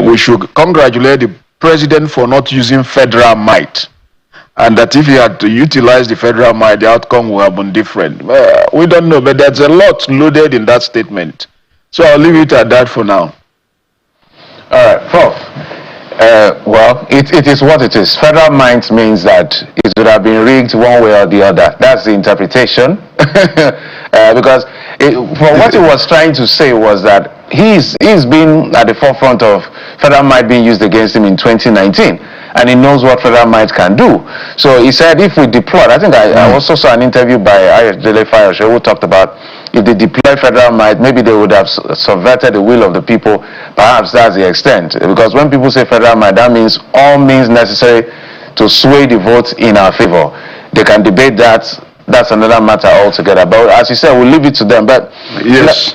we should congratulate the president for not using federal might, and that if he had to utilize the federal might, the outcome would have been different. We don't know, but there's a lot loaded in that statement. So I'll leave it at that for now. All right, Prof. Well, it is what it is. Federal minds means that it would have been rigged one way or the other. That's the interpretation. Because for what he was trying to say was that he's been at the forefront of federal might being used against him in 2019. And he knows what federal might can do. So he said if we deploy, I think I also saw an interview by Jideofor who talked about if they deploy federal might, maybe they would have subverted the will of the people. Perhaps that's the extent. Because when people say federal might, that means all means necessary to sway the votes in our favor. They can debate that. That's another matter altogether. But as you said, we'll leave it to them. But Yes.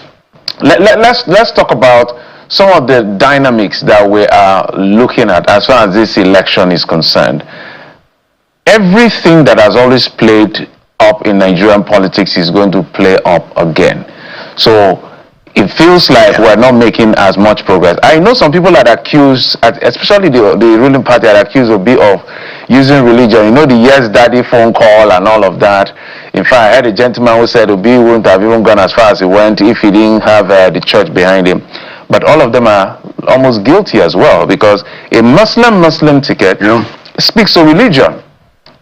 let's talk about some of the dynamics that we are looking at as far as this election is concerned. Everything that has always played up in Nigerian politics is going to play up again. So it feels like we're not making as much progress. I know some people that accuse, especially the ruling party, are accused of using religion. You know, the Yes Daddy phone call and all of that. In fact, I heard a gentleman who said Obi wouldn't have even gone as far as he went if he didn't have the church behind him. But all of them are almost guilty as well, because a Muslim ticket speaks to religion.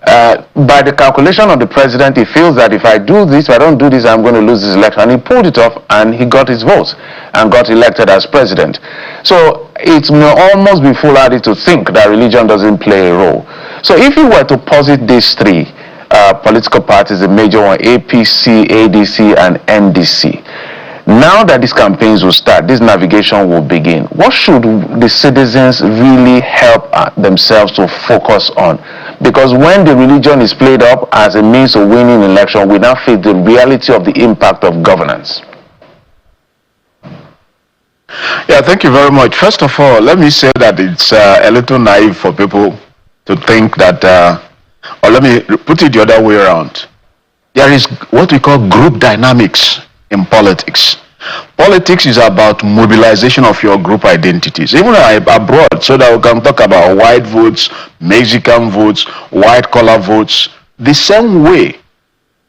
By the calculation of the president, he feels that if I do this, if I don't do this, I'm going to lose this election. And he pulled it off and he got his votes and got elected as president. So it may almost be foolhardy to think that religion doesn't play a role. So if you were to posit these three political parties, the major one, APC, ADC, and NDC, now that these campaigns will start, this navigation will begin, what should the citizens really help themselves to focus on? Because when the religion is played up as a means of winning an election, we now face the reality of the impact of governance. Yeah, thank you very much. First of all, let me say that it's a little naive for people to think that, or let me put it the other way around. There is what we call group dynamics in politics. Politics is about mobilization of your group identities, even abroad, so that we can talk about white votes, Mexican votes, white collar votes. The same way,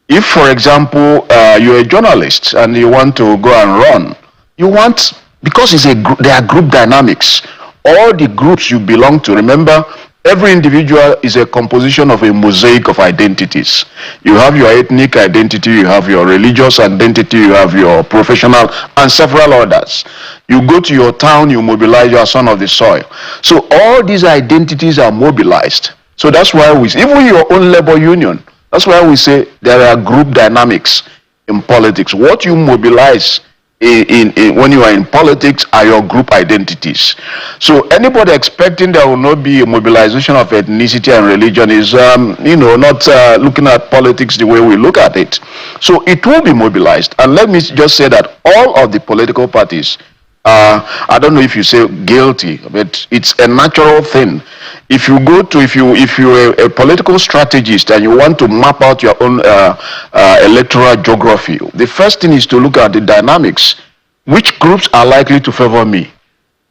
if, for example, you're a journalist and you want to go and run, you want, because there are group dynamics. All the groups you belong to, remember, every individual is a composition of a mosaic of identities. You have your ethnic identity, you have your religious identity, you have your professional, and several others. You go to your town, you mobilize, you are son of the soil. So all these identities are mobilized. So that's why even your own labor union, that's why we say there are group dynamics in politics. What you mobilize when you are in politics are your group identities. So anybody expecting there will not be a mobilization of ethnicity and religion is not looking at politics the way we look at it. So it will be mobilized. And let me just say that all of the political parties, I don't know if you say guilty, but it's a natural thing. If you're a political strategist and you want to map out your own electoral geography, the first thing is to look at the dynamics. Which groups are likely to favor me?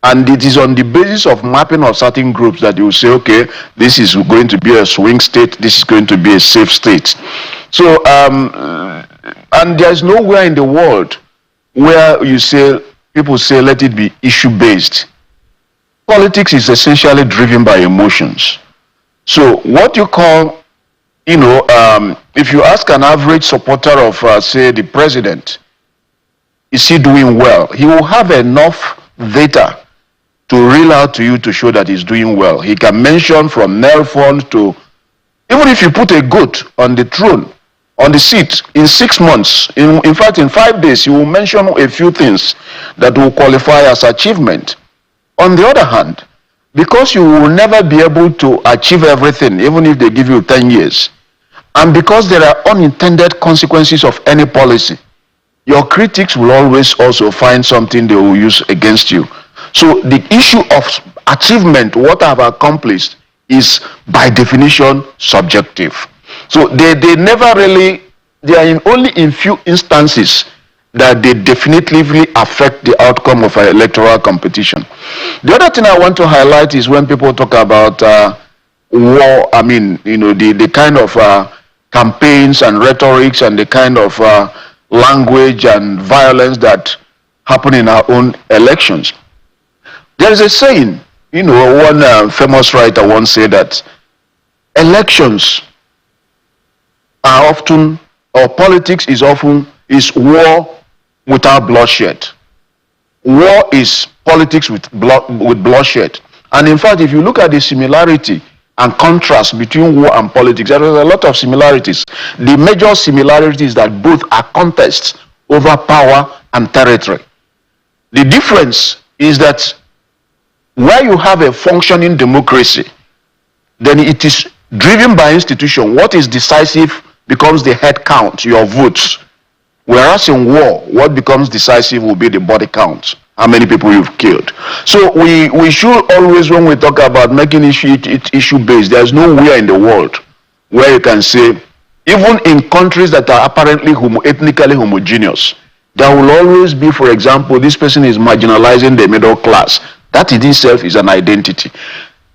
And it is on the basis of mapping of certain groups that you say, okay, this is going to be a swing state, this is going to be a safe state. So, and there's nowhere in the world where people say, let it be issue-based. Politics is essentially driven by emotions. So what you call, if you ask an average supporter of, say, the president, is he doing well? He will have enough data to reel out to you to show that he's doing well. He can mention from nail fund to, even if you put a goat on the throne, on the seat, in 6 months, in fact in 5 days, he will mention a few things that will qualify as achievement. On the other hand, because you will never be able to achieve everything, even if they give you 10 years, and because there are unintended consequences of any policy, your critics will always also find something they will use against you. So the issue of achievement, what I've accomplished, is by definition subjective. So they never really, they are only in few instances that they definitively affect the outcome of an electoral competition. The other thing I want to highlight is when people talk about war, the kind of campaigns and rhetorics and the kind of language and violence that happen in our own elections. There is a saying You know, one famous writer once said that elections are often, or politics is often, is war without bloodshed. War is politics with bloodshed. And in fact, if you look at the similarity and contrast between war and politics, there is a lot of similarities. The major similarity is that both are contests over power and territory. The difference is that where you have a functioning democracy, then it is driven by institution. What is decisive becomes the head count, your votes. Whereas in war, what becomes decisive will be the body count, how many people you've killed. So we should always, when we talk about making issue based, there's nowhere in the world where you can say, even in countries that are apparently ethnically homogeneous, there will always be, for example, this person is marginalizing the middle class. That in itself is an identity.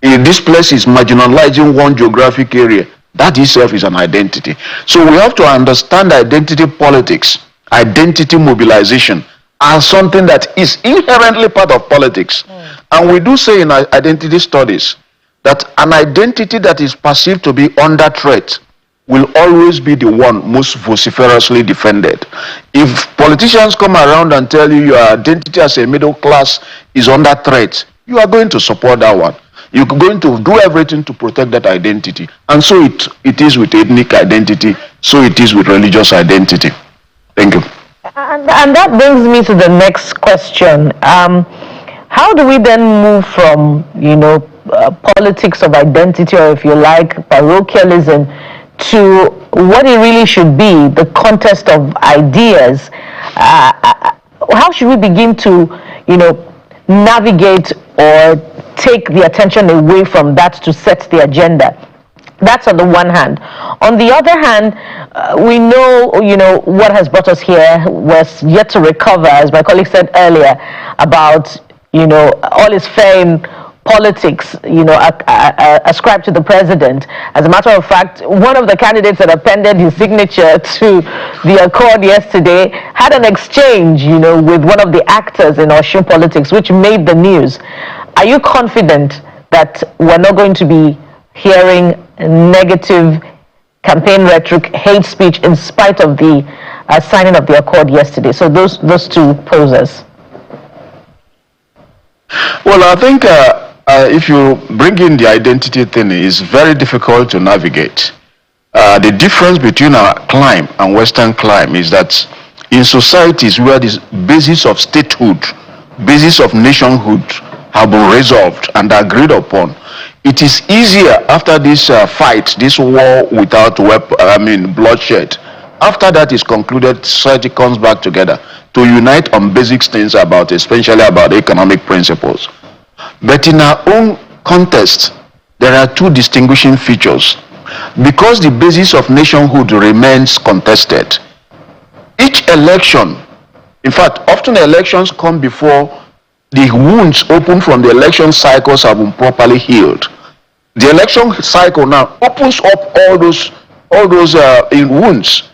If this place is marginalizing one geographic area, that itself is an identity. So we have to understand identity politics, identity mobilization as something that is inherently part of politics. And we do say in our identity studies that an identity that is perceived to be under threat will always be the one most vociferously defended. If politicians come around and tell you your identity as a middle class is under threat, you are going to support that one. You're going to do everything to protect that identity. And so it is with ethnic identity, so it is with religious identity. Thank you. And that brings me to the next question. How do we then move from, politics of identity, or if you like, parochialism, to what it really should be, the contest of ideas? How should we begin to, navigate or take the attention away from that to set the agenda? That's on the one hand. On the other hand, we know, what has brought us here was yet to recover, as my colleague said earlier, about, all is fair in politics, ascribed to the president. As a matter of fact, one of the candidates that appended his signature to the accord yesterday had an exchange, with one of the actors in Osun politics, which made the news. Are you confident that we're not going to be hearing negative campaign rhetoric, hate speech, in spite of the signing of the accord yesterday? So those two poses. Well, I think if you bring in the identity thing, it's very difficult to navigate. The difference between our climb and Western climb is that in societies where this basis of statehood, basis of nationhood have been resolved and agreed upon, it is easier after this fight, this war without bloodshed. After that is concluded, society comes back together to unite on basic things especially about economic principles. But in our own context, there are two distinguishing features. Because the basis of nationhood remains contested, each election, in fact, often elections come before the wounds open from the election cycles have been properly healed. The election cycle now opens up all those wounds.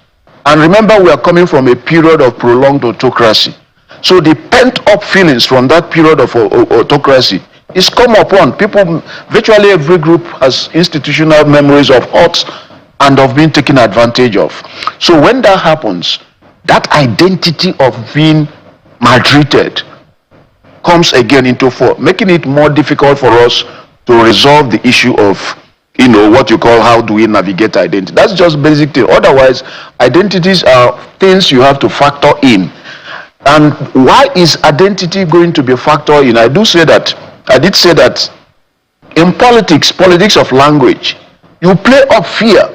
And remember, we are coming from a period of prolonged autocracy. So the pent-up feelings from that period of autocracy is come upon people. Virtually every group has institutional memories of hurt and of being taken advantage of. So when that happens, that identity of being maltreated comes again into force, making it more difficult for us to resolve the issue of, what you call, how do we navigate identity. That's just basic thing. Otherwise, identities are things you have to factor in. And why is identity going to be factored in? I did say that in politics of language, you play up fear.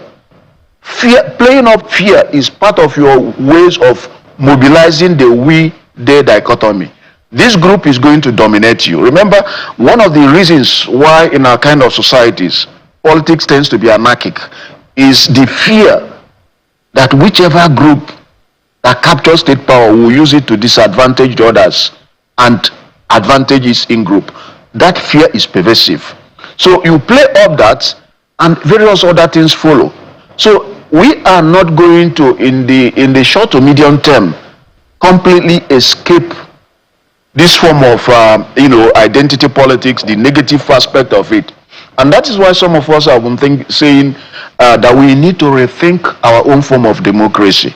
Playing up fear is part of your ways of mobilizing the we-they dichotomy. This group is going to dominate you. Remember, one of the reasons why in our kind of societies, politics tends to be anarchic is the fear that whichever group that captures state power will use it to disadvantage the others and advantages in group. That fear is pervasive. So you play up that and various other things follow. So we are not going to, in the short to medium term, completely escape this form of, identity politics, the negative aspect of it. And that is why some of us have been saying that we need to rethink our own form of democracy.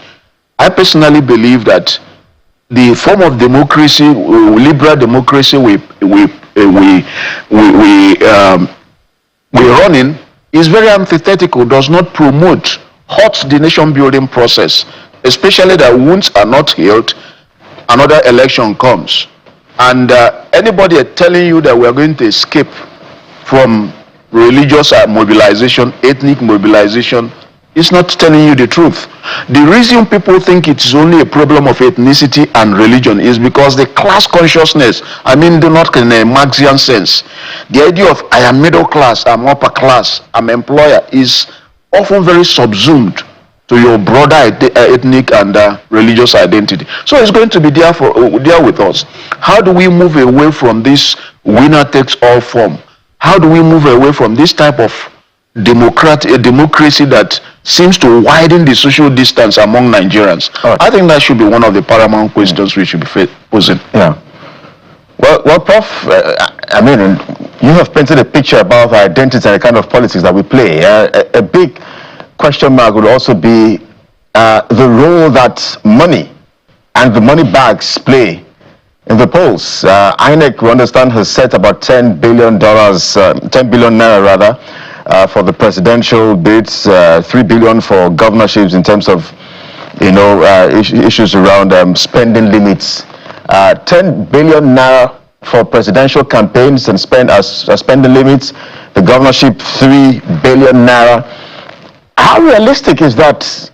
I personally believe that the form of democracy, liberal democracy, we're running is very antithetical, does not promote, hurts the nation building process, especially that wounds are not healed, another election comes. And anybody telling you that we're going to escape from religious mobilization, ethnic mobilization, is not telling you the truth. The reason people think it's only a problem of ethnicity and religion is because the class consciousness, they're not in a Marxian sense. The idea of I am middle class, I'm upper class, I'm employer is often very subsumed to your broader ethnic and religious identity. So it's going to be there with us. How do we move away from this winner takes all form? How do we move away from this type of democracy that seems to widen the social distance among Nigerians? Right. I think that should be one of the paramount questions we should be posing. Yeah. Well, Prof, you have painted a picture about our identity and the kind of politics that we play. A big question mark would also be the role that money and the money bags play in the polls. INEC, we understand, has set about $10 billion naira rather, for the presidential bids, 3 billion for governorships in terms of, issues around spending limits. 10 billion naira for presidential campaigns and spending limits. The governorship, 3 billion naira. How realistic is that?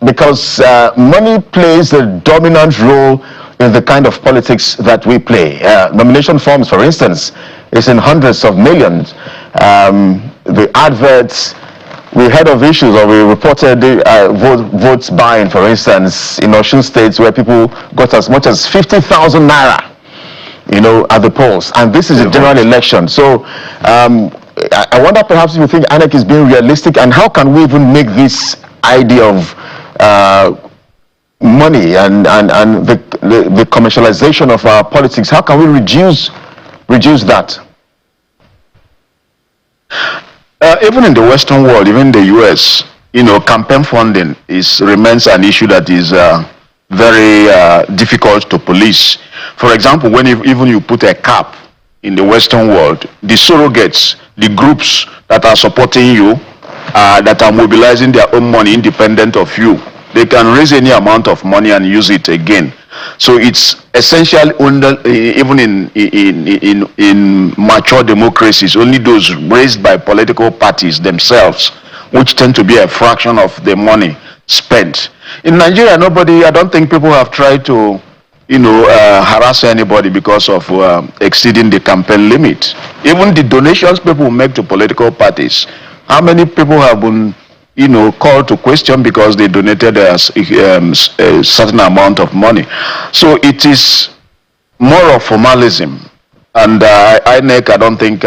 Because money plays a dominant role in the kind of politics that we play. Nomination forms, for instance, is in hundreds of millions. The adverts, we heard of issues, or we reported votes buying, for instance, in Osun states where people got as much as 50,000 naira, at the polls. And this is a general election. So I wonder perhaps if you think INEC is being realistic, and how can we even make this idea of money and the commercialization of our politics, how can we reduce that? Even in the Western world, even in the US, campaign funding remains an issue that is very difficult to police. For example, when even you put a cap in the Western world, the surrogates, the groups that are supporting you, that are mobilizing their own money independent of you, they can raise any amount of money and use it again. So it's essential, even in mature democracies, only those raised by political parties themselves, which tend to be a fraction of the money spent. In Nigeria, I don't think people have tried to, harass anybody because of exceeding the campaign limit. Even the donations people make to political parties, how many people have been called to question because they donated a certain amount of money? So it is more of formalism, and INEC, I don't think,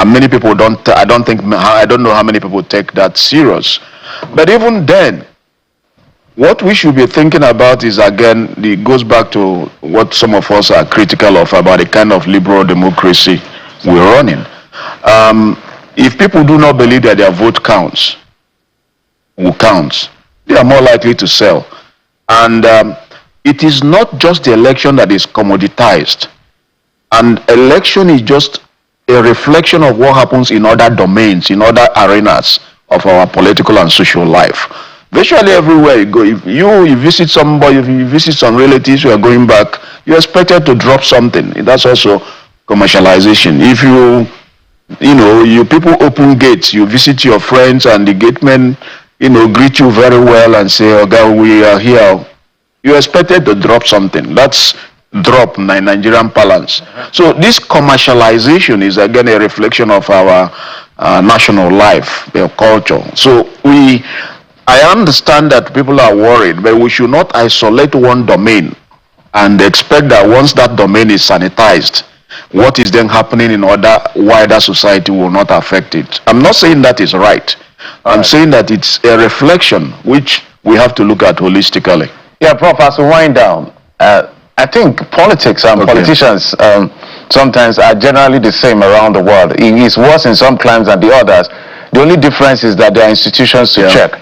many people don't. I don't know how many people take that serious. But even then, what we should be thinking about is, again, it goes back to what some of us are critical of about the kind of liberal democracy we're running. If people do not believe that their vote counts, who counts, they are more likely to sell. And it is not just the election that is commoditized. And election is just a reflection of what happens in other domains, in other arenas of our political and social life. Virtually everywhere you go, if you visit somebody, if you visit some relatives who are going back, you're expected to drop something. That's also commercialization. If you people open gates, you visit your friends and the gatemen, greet you very well and say, "Oh God, we are here." You're expected to drop something. That's drop Nigerian parlance. So this commercialization is again a reflection of our national life, their culture. So I understand that people are worried, but we should not isolate one domain and expect that once that domain is sanitized, what is then happening in other wider society will not affect it. I'm not saying that is right. I'm saying that it's a reflection which we have to look at holistically. Yeah, Prof, as we wind down, I think politics and politicians sometimes are generally the same around the world. It is worse in some climes than the others. The only difference is that there are institutions to check.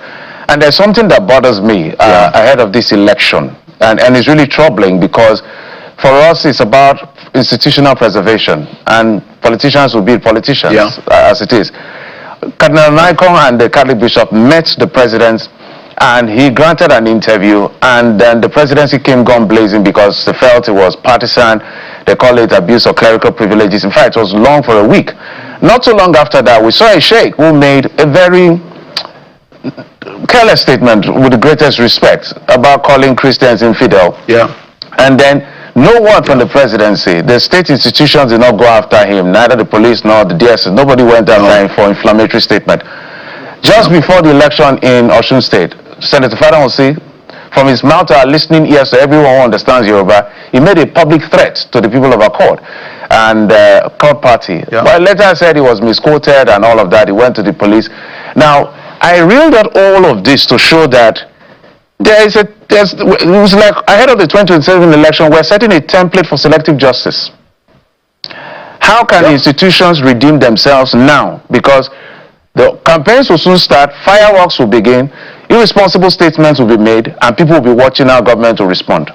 And there's something that bothers me ahead of this election. And it's really troubling because for us it's about institutional preservation. And politicians will be politicians as it is. Cardinal Nikon and the Catholic Bishop met the president and he granted an interview, and then the presidency came gun blazing because they felt it was partisan. They call it abuse of clerical privileges. In fact, it was long for a week. Not so long after that, we saw a sheikh who made a very careless statement, with the greatest respect, about calling Christians infidel. And then no word from the presidency. The state institutions did not go after him, neither the police nor the DSS. Nobody went after him for inflammatory statement. Just before the election in Osun State, Senator Fadanwosi, from his mouth to our listening ears, so everyone who understands Yoruba, he made a public threat to the people of Accord and Accord Party. But later said he was misquoted and all of that. He went to the police. Now, I reeled out all of this to show that it was like ahead of the 2027 election, we're setting a template for selective justice. How can institutions redeem themselves now? Because the campaigns will soon start, fireworks will begin, irresponsible statements will be made, and people will be watching our government to respond.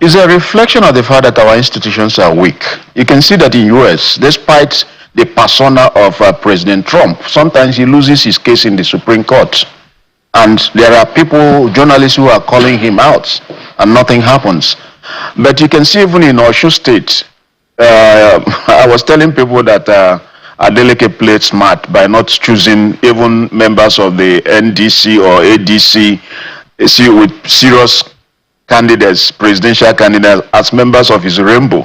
It's a reflection of the fact that our institutions are weak. You can see that in the US, despite the persona of President Trump, sometimes he loses his case in the Supreme Court. And there are people, journalists, who are calling him out, and nothing happens. But you can see even in Osun State, I was telling people that Adeleke played smart by not choosing even members of the NDC or ADC with serious candidates, presidential candidates, as members of his rainbow.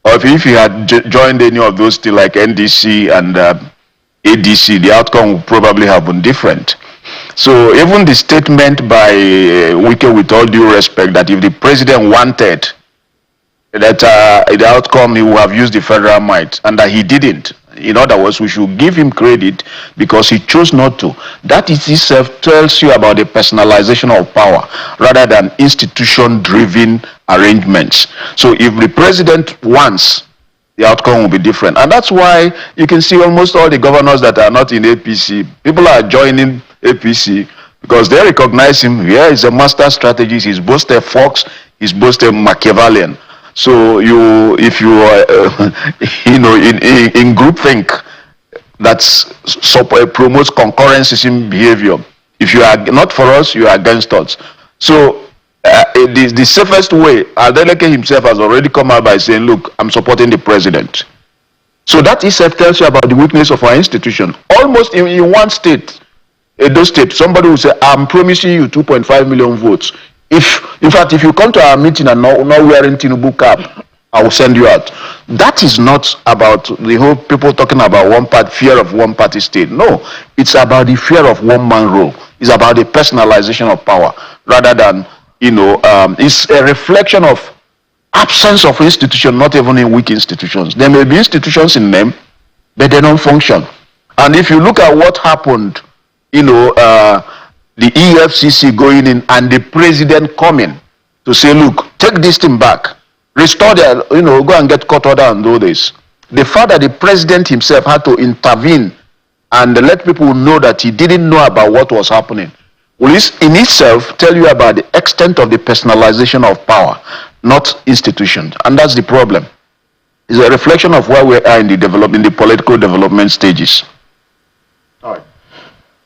Or if he had joined any of those still like NDC and ADC, the outcome would probably have been different. So even the statement by Wike, with all due respect, that if the president wanted that the outcome, he would have used the federal might, and that he didn't. In other words, we should give him credit because he chose not to. That itself tells you about the personalization of power rather than institution-driven arrangements. So if the president wants, the outcome will be different. And that's why you can see almost all the governors that are not in APC, people are joining APC because they recognize him. Yeah, he's a master strategist. He's both a fox, he's both a Machiavellian. So if you are, in groupthink, that promotes concurrency in behavior. If you are not for us, you are against us. So the safest way, Adeleke himself has already come out by saying, look, I'm supporting the president. So that itself tells you about the weakness of our institution. Almost in one state, Edo State, somebody will say, I'm promising you 2.5 million votes. In fact, if you come to our meeting and not wearing Tinubu cap, I will send you out. That is not about the whole people talking about one party, fear of one party state. No, it's about the fear of one man rule. It's about the personalization of power rather than, it's a reflection of absence of institution, not even in weak institutions. There may be institutions in them, but they don't function. And if you look at what happened, the EFCC going in and the president coming to say, look, take this thing back, restore their, go and get court order and do this. The fact that the president himself had to intervene and let people know that he didn't know about what was happening will in itself tell you about the extent of the personalization of power, not institutions. And that's the problem. It's a reflection of where we are in the political development stages. All right.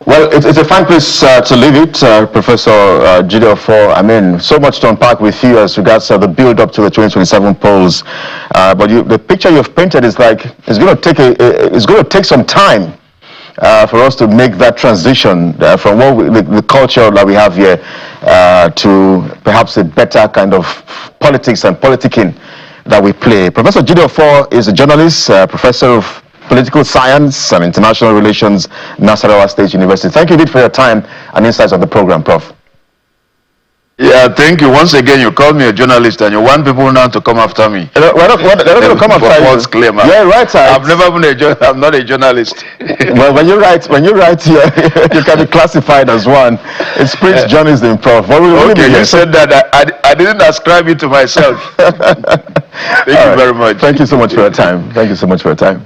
Well, it's a fine place to leave it, Professor Jideofor. I mean, so much to unpack with you as regards the build-up to the 2027 polls. But the picture you've painted is like it's going to take some time for us to make that transition from the culture that we have here to perhaps a better kind of politics and politicking that we play. Professor Jideofor is a journalist, professor of Political Science and International Relations, Nasarawa State University. Thank you indeed for your time and insights on the program, Prof. Yeah, thank you. Once again, you call me a journalist and you want people now to come after me. They're not going to come after you. False claim. Yeah, right. I've never been I'm not a journalist. Well, when you write here, you can be classified as one. It's Prince journalism, Prof. Okay, you said that. I didn't ascribe it to myself. Thank you very much. Thank you so much for your time. Thank you so much for your time.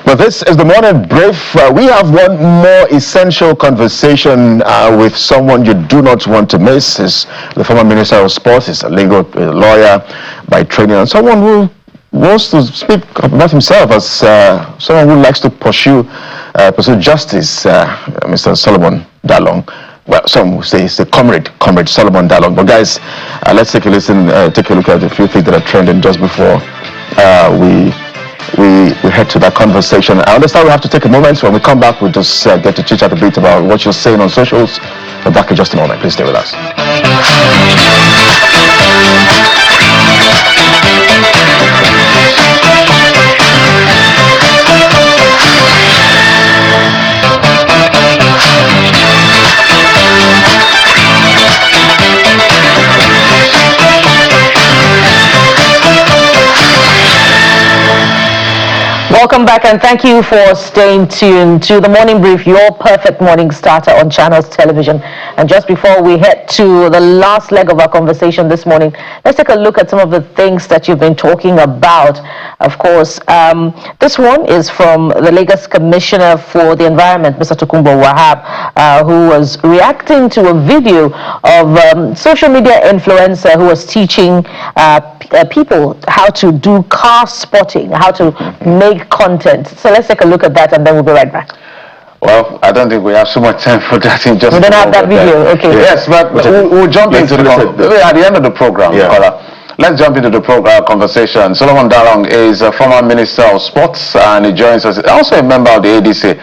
Well, this is the morning brief. We have one more essential conversation with someone you do not want to miss. He's the former Minister of Sports. He's a legal lawyer by training, and someone who wants to speak about himself as someone who likes to pursue justice, Mr. Solomon Dalung. Well, some will say it's the comrade Solomon Dalung. But guys, let's take a look at a few things that are trending just before we head to that conversation. I understand we have to take a moment. When we come back, we'll just get to chit-chat a bit about what you're saying on socials. We're back in just a moment. Please stay with us. Welcome back, and thank you for staying tuned to the Morning Brief, your perfect morning starter on Channels Television. And just before we head to the last leg of our conversation this morning, let's take a look at some of the things that you've been talking about. Of course, this one is from the Lagos Commissioner for the Environment, Mr. Tokunbo Wahab, who was reacting to a video of social media influencer who was teaching people how to do car spotting, how to make content. So let's take a look at that, and then we'll be right back. Well, I don't think we have so much time for that. We don't have that video, okay. Yes, but we'll jump into at the end of the program. Yeah. Let's jump into the program conversation. Solomon Dalung is a former Minister of Sports, and he joins us. Also a member of the ADC.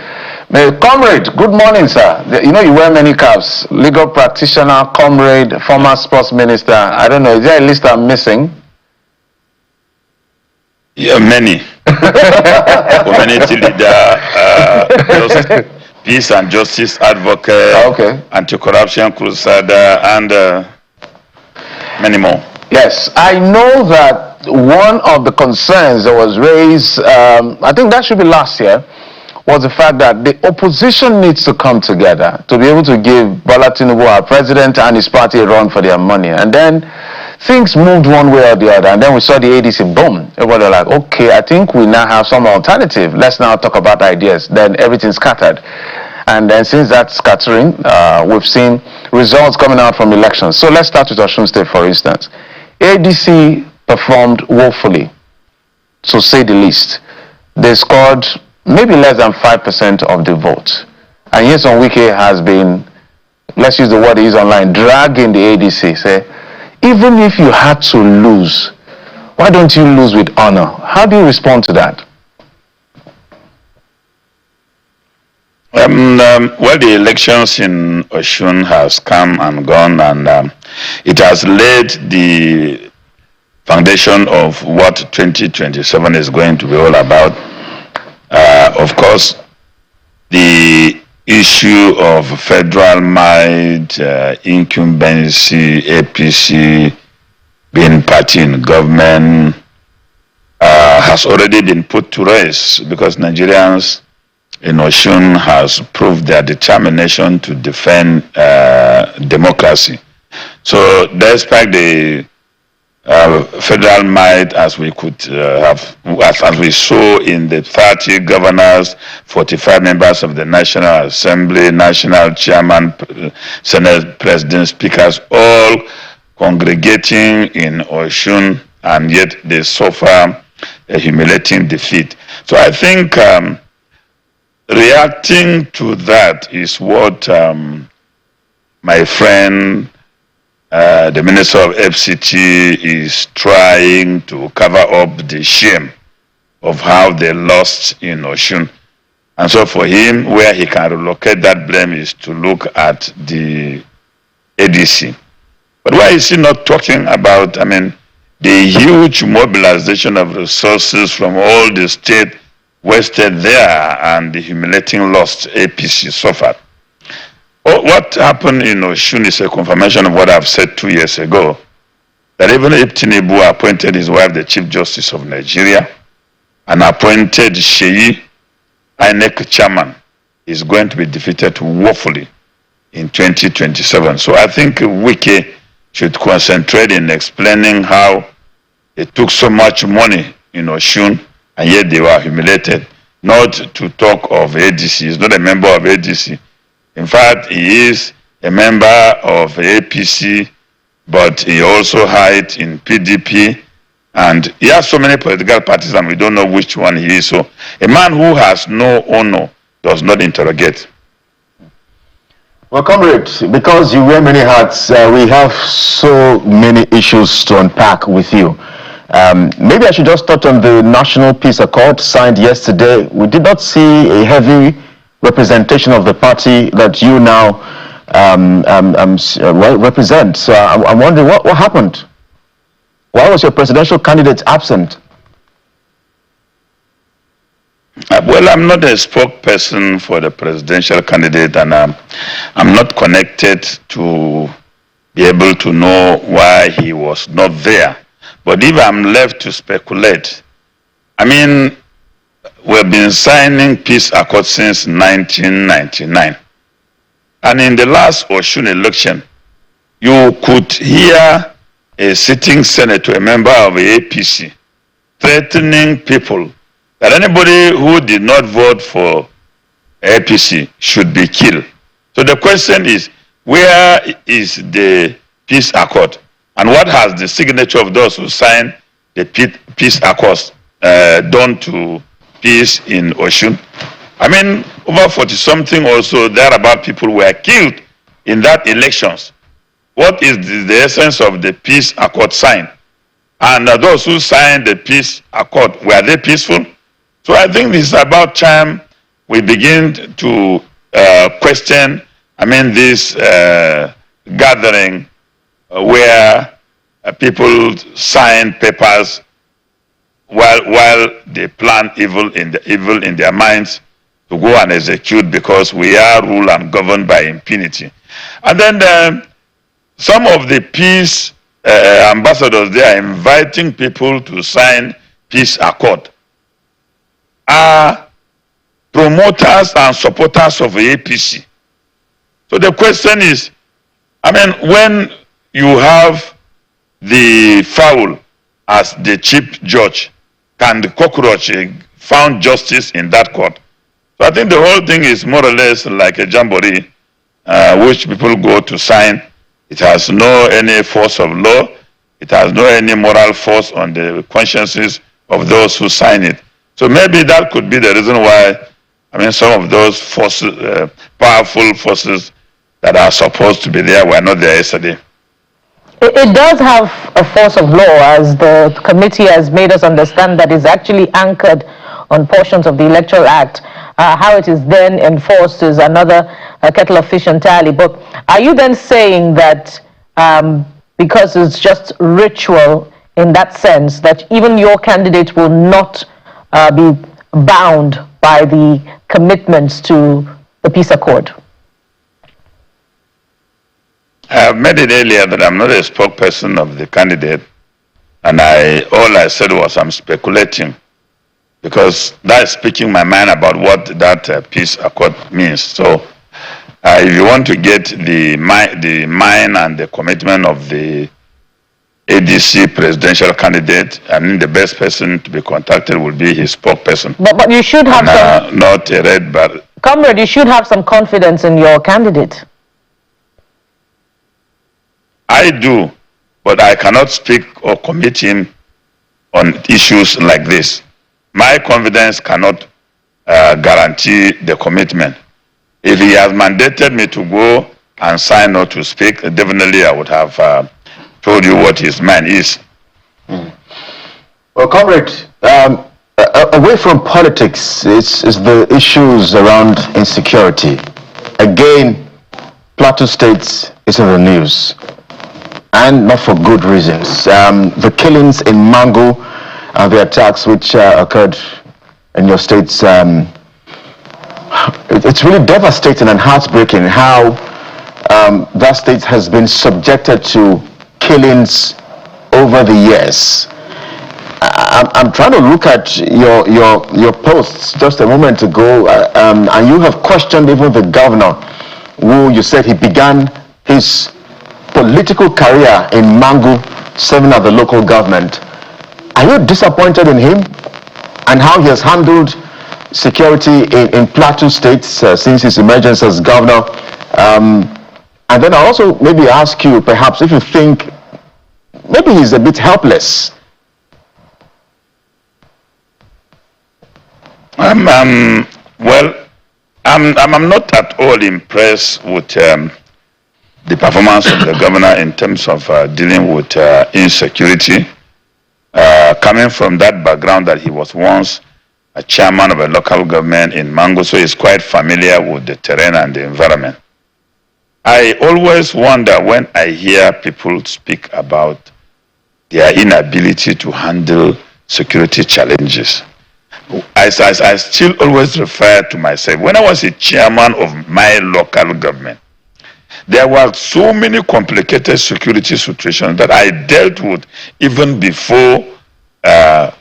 Comrade, good morning, sir. You know you wear many caps. Legal practitioner, comrade, former sports minister. I don't know, is there a list I'm missing? Yeah, many. Community leader, peace and justice advocate, anti-corruption crusader, and many more. Yes, I know that one of the concerns that was raised, I think that should be last year, was the fact that the opposition needs to come together to be able to give Bola Tinubu, our president, and his party a run for their money. And then things moved one way or the other, and then we saw the ADC, boom. Everybody was like, okay, I think we now have some alternative. Let's now talk about ideas. Then everything scattered. And then since that scattering, we've seen results coming out from elections. So let's start with Osun State, for instance. ADC performed woefully, to say the least. They scored maybe less than 5% of the vote. And Nyesom Wike has been, let's use the word he used online, dragging the ADC, say, even if you had to lose, why don't you lose with honor? How do you respond to that? Well, the elections in Osun has come and gone, and it has laid the foundation of what 2027 is going to be all about. Of course, the issue of federal might, incumbency, APC being party in government has already been put to rest, because Nigerians in Osun has proved their determination to defend democracy. So despite the federal might, as we could as we saw in the 30 governors, 45 members of the National Assembly, national chairman, Senate president, speakers, all congregating in Osun, and yet they suffer a humiliating defeat. So I think reacting to that is what my friend, the Minister of FCT, is trying to cover up the shame of how they lost in Osun. And so for him, where he can relocate that blame is to look at the ADC. But why is he not talking about, the huge mobilization of resources from all the state wasted there and the humiliating loss APC suffered? what happened in Osun is a confirmation of what I've said 2 years ago, that even if Tinubu appointed his wife the Chief Justice of Nigeria and appointed Sheyi, INEC chairman, is going to be defeated woefully in 2027. So I think Wike should concentrate in explaining how it took so much money in Osun and yet they were humiliated. Not to talk of ADC. He's not a member of ADC. In fact, he is a member of APC, but he also hides in PDP. And he has so many political parties and we don't know which one he is. So a man who has no honor does not interrogate. Well, comrade, because you wear many hats, we have so many issues to unpack with you. Maybe I should just touch on the National Peace Accord signed yesterday. We did not see a heavy representation of the party that you now represent. So I'm wondering what happened? Why was your presidential candidate absent? Well, I'm not a spokesperson for the presidential candidate, and I'm not connected to be able to know why he was not there. But if I'm left to speculate, I mean, we've been signing peace accords since 1999. And in the last Osun election, you could hear a sitting senator, a member of the APC, threatening people that anybody who did not vote for APC should be killed. So the question is, where is the peace accord? And what has the signature of those who signed the peace accords done to peace in Osun? I mean, over 40-something also, thereabout people were killed in that elections. What is the essence of the peace accord signed? And those who signed the peace accord, were they peaceful? So I think it's about time we begin to question, I mean, this gathering where people sign papers while they plan evil in their minds to go and execute, because we are ruled and governed by impunity. And then some of the peace ambassadors, they are inviting people to sign peace accord, are promoters and supporters of the APC. So the question is, I mean, when you have the fowl as the chief judge, can the cockroach found justice in that court? So I think the whole thing is more or less like a jamboree, which people go to sign. It has no any force of law. It has no any moral force on the consciences of those who sign it. So maybe that could be the reason why, I mean, some of those forces, powerful forces that are supposed to be there were not there yesterday. It does have a force of law, as the committee has made us understand, that is actually anchored on portions of the Electoral Act. How it is then enforced is another kettle of fish entirely. But are you then saying that because it's just ritual in that sense, that even your candidate will not be bound by the commitments to the peace accord? I have made it earlier that I'm not a spokesperson of the candidate, and all I said was I'm speculating, because that's speaking my mind about what that peace accord means. So if you want to get the mind and the commitment of the ADC presidential candidate, I mean, the best person to be contacted will be his spokesperson. But you should have some... Not a red bar. Comrade, you should have some confidence in your candidate. I do, but I cannot speak or commit him on issues like this. My confidence cannot guarantee the commitment. If he has mandated me to go and sign or to speak, definitely I would have told you what his mind is. Well, comrade, away from politics is the issues around insecurity. Again, Plateau State is in the news, and not for good reasons. The killings in Mango and the attacks which occurred in your states, it's really devastating and heartbreaking how that state has been subjected to killings over the years. I'm trying to look at your posts just a moment ago, and you have questioned even the governor, who you said he began his political career in Mangu, serving at the local government. Are you disappointed in him and how he has handled security in Plateau State since his emergence as governor? And then I'll also maybe ask you, perhaps, if you think maybe he's a bit helpless. Well, I'm not at all impressed with the performance of the governor in terms of dealing with insecurity. Coming from that background that he was once a chairman of a local government in Mango, so he's quite familiar with the terrain and the environment. I always wonder when I hear people speak about their inability to handle security challenges. I still always refer to myself. When I was a chairman of my local government, there were so many complicated security situations that I dealt with even before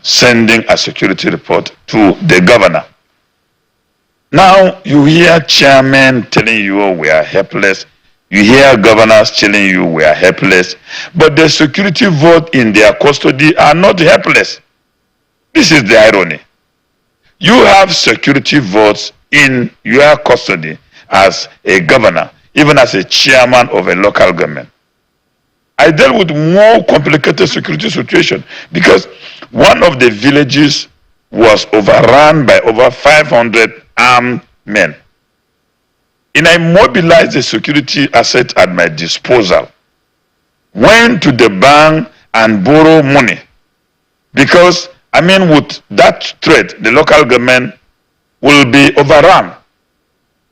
sending a security report to the governor. Now you hear chairmen telling you we are helpless. You hear governors telling you we are helpless. But the security vote in their custody are not helpless. This is the irony. You have security votes in your custody as a governor, even as a chairman of a local government. I dealt with more complicated security situation because one of the villages was overrun by over 500 armed men. And I mobilized the security asset at my disposal, went to the bank and borrowed money because, I mean, with that threat, the local government will be overrun.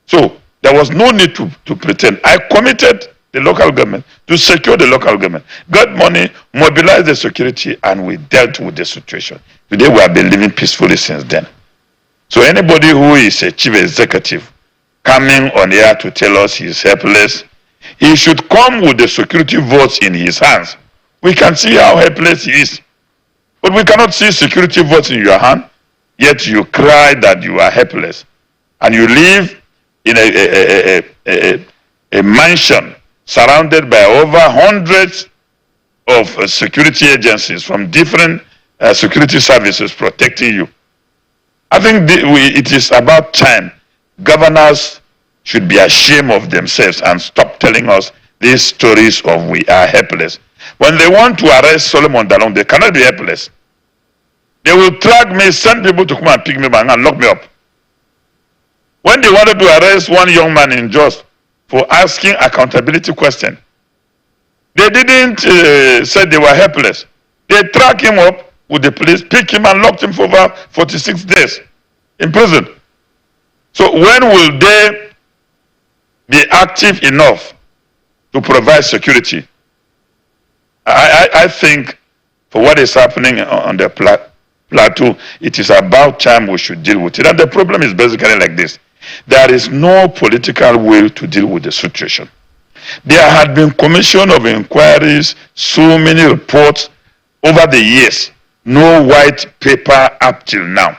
So there was no need to pretend. I committed the local government to secure the local government, got money, mobilized the security, and we dealt with the situation. Today we have been living peacefully since then. So anybody who is a chief executive coming on air to tell us he is helpless, he should come with the security votes in his hands. We can see how helpless he is. But we cannot see security votes in your hand, yet you cry that you are helpless. And you live in a mansion surrounded by over hundreds of security agencies from different security services protecting you. I think it is about time governors should be ashamed of themselves and stop telling us these stories of we are helpless. When they want to arrest Solomon Dalung, they cannot be helpless. They will track me, send people to come and pick me back and lock me up. When they wanted to arrest one young man in Jos for asking accountability question, they didn't say they were helpless. They tracked him up with the police, picked him and locked him for over 46 days in prison. So when will they be active enough to provide security? I think for what is happening on the plateau, it is about time we should deal with it. And the problem is basically like this. There is no political will to deal with the situation. There had been commission of inquiries, so many reports over the years, no white paper up till now.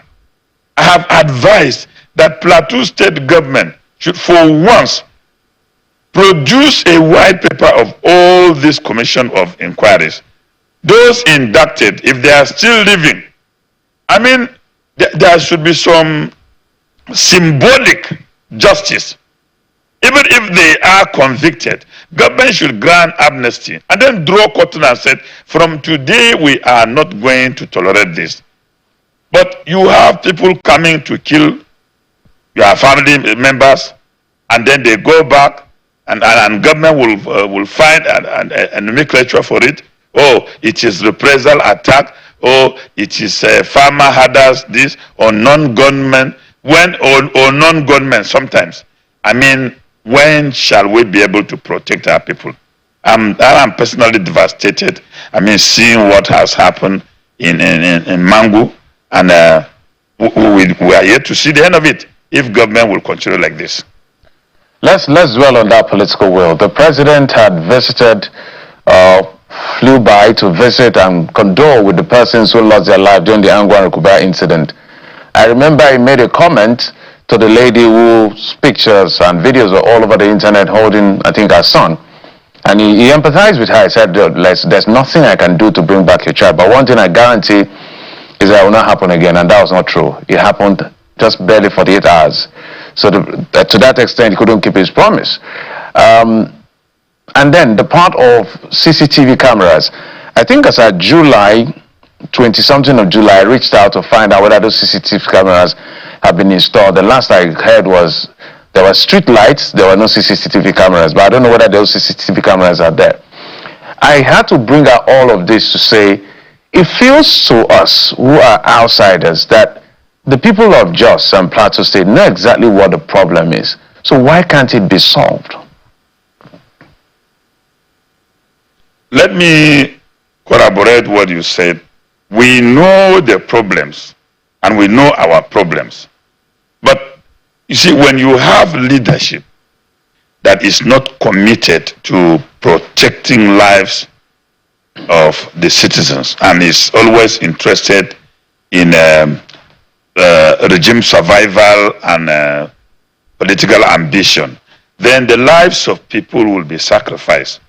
I have advised that Plateau State government should for once produce a white paper of all this commission of inquiries. Those inducted, if they are still living, I mean, there should be some symbolic justice. Even if they are convicted, government should grant amnesty and then draw curtain and say, from today we are not going to tolerate this. But you have people coming to kill your family members and then they go back and government will find a nomenclature for it. Oh, it is reprisal attack. Oh, it is farmer herders this or non-gunmen. When or non-gunmen sometimes. I mean, when shall we be able to protect our people? I am personally devastated. I mean, seeing what has happened in Mangu, and we are yet to see the end of it if government will continue like this. let's dwell on that political will. The president had visited, flew by to visit and condole with the persons who lost their life during the Angwa and Kukah incident. I remember he made a comment to the lady whose pictures and videos are all over the internet holding, I think, her son. And he empathized with her. He said, there's nothing I can do to bring back your child. But one thing I guarantee is that it will not happen again. And that was not true. It happened just barely 48 hours. So to that extent, he couldn't keep his promise. And then the part of CCTV cameras, I think as of July, 20-something of July, I reached out to find out whether those CCTV cameras have been installed. The last I heard was there were street lights, there were no CCTV cameras, but I don't know whether those CCTV cameras are there. I had to bring out all of this to say, it feels to us who are outsiders that the people of Jos and Plateau State know exactly what the problem is. So why can't it be solved? Let me corroborate what you said. We know the problems and we know our problems. But you see, when you have leadership that is not committed to protecting lives of the citizens and is always interested in regime survival and political ambition, then the lives of people will be sacrificed.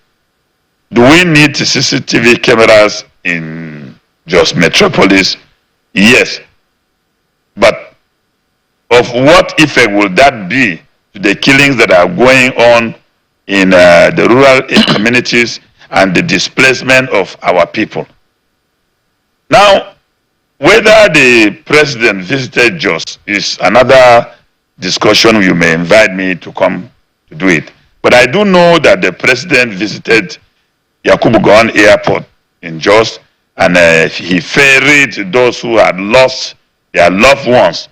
Do we need CCTV cameras in Jos Metropolis? Yes. But of what effect will that be to the killings that are going on in the rural communities and the displacement of our people? Now, whether the president visited Jos is another discussion. You may invite me to come to do it. But I do know that the president visited Yakubu Gowon Airport in Jos, and he ferried those who had lost their loved ones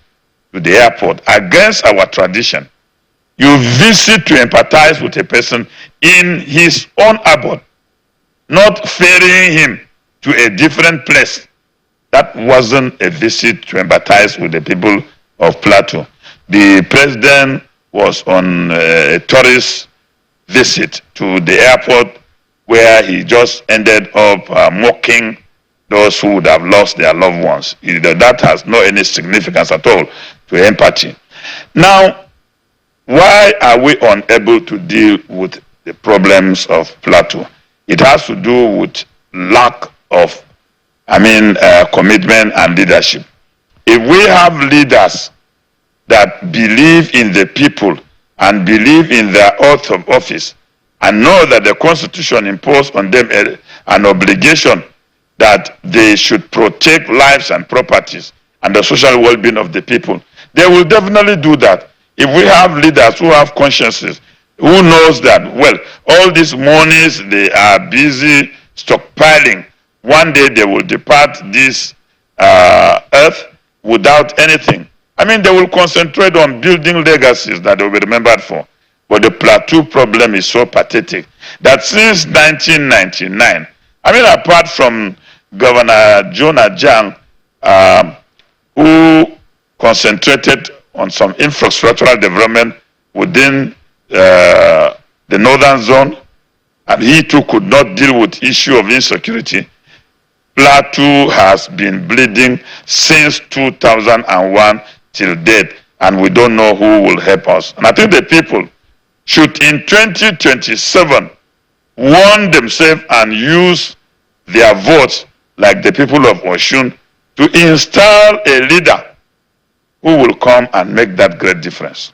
to the airport. Against our tradition, you visit to empathize with a person in his own abode, not ferrying him to a different place. That wasn't a visit to empathize with the people of Plateau. The president was on a tourist visit to the airport where he just ended up mocking those who would have lost their loved ones. That has no any significance at all to empathy. Now, why are we unable to deal with the problems of Plateau? It has to do with lack of, commitment and leadership. If we have leaders that believe in the people and believe in their oath of office and know that the Constitution imposed on them an obligation that they should protect lives and properties and the social well-being of the people, they will definitely do that. If we have leaders who have consciences, who knows that, well, all these monies, they are busy stockpiling. One day they will depart this earth without anything. They will concentrate on building legacies that they will be remembered for. But the Plateau problem is so pathetic that since 1999, apart from Governor Jonah Jang, who concentrated on some infrastructural development within the northern zone, and he too could not deal with the issue of insecurity, Plateau has been bleeding since 2001 till date, and we don't know who will help us. And I think the people should in 2027 warn themselves and use their votes like the people of Osun to install a leader who will come and make that great difference.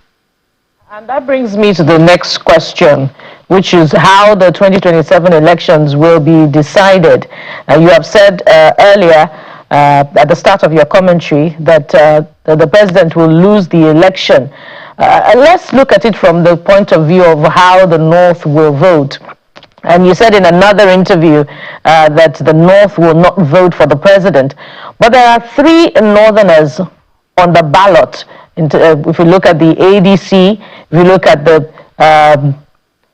And that brings me to the next question, which is how the 2027 elections will be decided. You have said earlier at the start of your commentary that the president will lose the election. Let's look at it from the point of view of how the North will vote. And you said in another interview that the North will not vote for the president. But there are three Northerners on the ballot. If you look at the ADC, if you look at the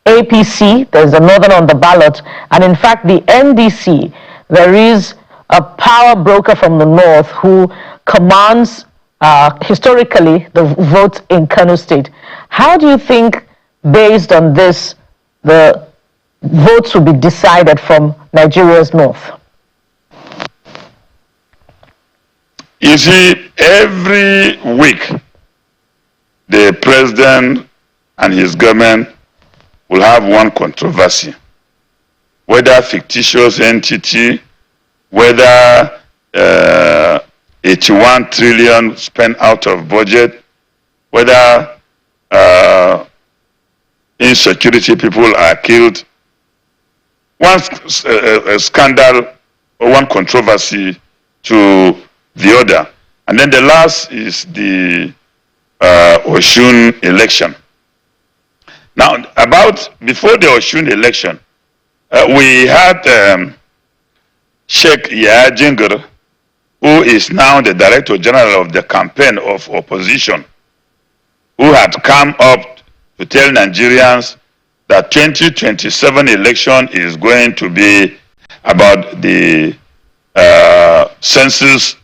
APC, there's a Northern on the ballot. And in fact, the NDC, there is a power broker from the North who commands historically the vote in Kano State. How do you think based on this, the votes will be decided from Nigeria's north? You see, every week, the president and his government will have one controversy, whether fictitious entity, whether 81 trillion spent out of budget, whether insecurity people are killed. One scandal or one controversy to the other. And then the last is the Osun election. Now, before the Osun election, we had Sheikh Jideofor, who is now the Director General of the campaign of opposition, who had come up to tell Nigerians that 2027 election is going to be about the census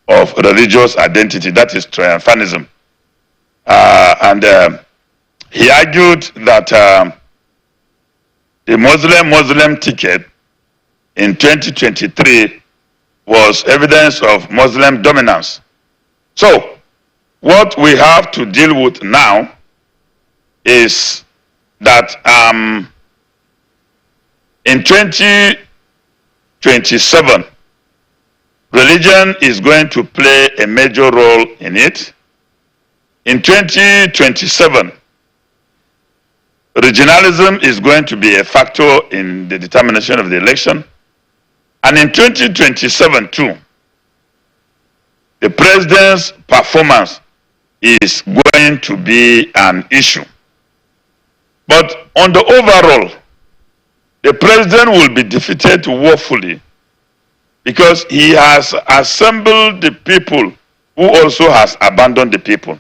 of religious identity, that is triumphalism. He argued that the Muslim ticket in 2023 was evidence of Muslim dominance. So, what we have to deal with now is that in 2027, religion is going to play a major role in it. In 2027, regionalism is going to be a factor in the determination of the election. And in 2027 too, the president's performance is going to be an issue. But on the overall, the president will be defeated woefully because he has assembled the people who also has abandoned the people.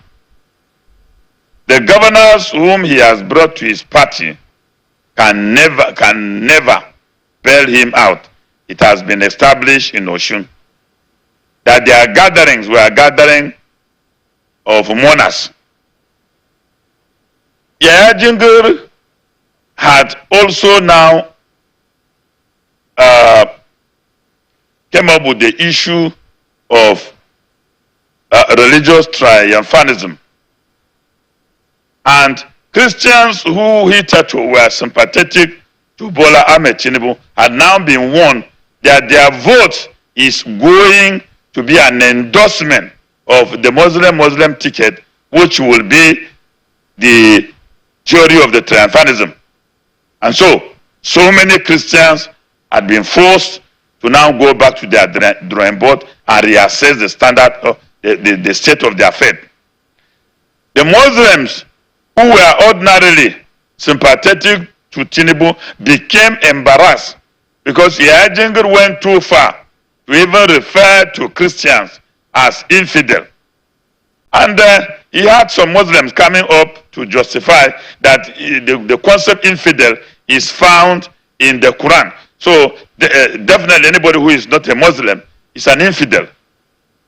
The governors whom he has brought to his party can never bail him out. It has been established in Osun that their gatherings were a gathering of mourners. Jideofor had also now came up with the issue of religious triumphalism. And Christians who hitherto were sympathetic to Bola Ahmed Tinubu had now been warned that their vote is going to be an endorsement of the Muslim ticket, which will be the theory of the triumphalism. And so many Christians had been forced to now go back to their drawing board and reassess the standard of the state of their faith. The Muslims who were ordinarily sympathetic to Tinubu became embarrassed because Jideofor went too far to even refer to Christians as infidel. And he had some Muslims coming up to justify that the concept infidel is found in the Quran. So definitely anybody who is not a Muslim is an infidel.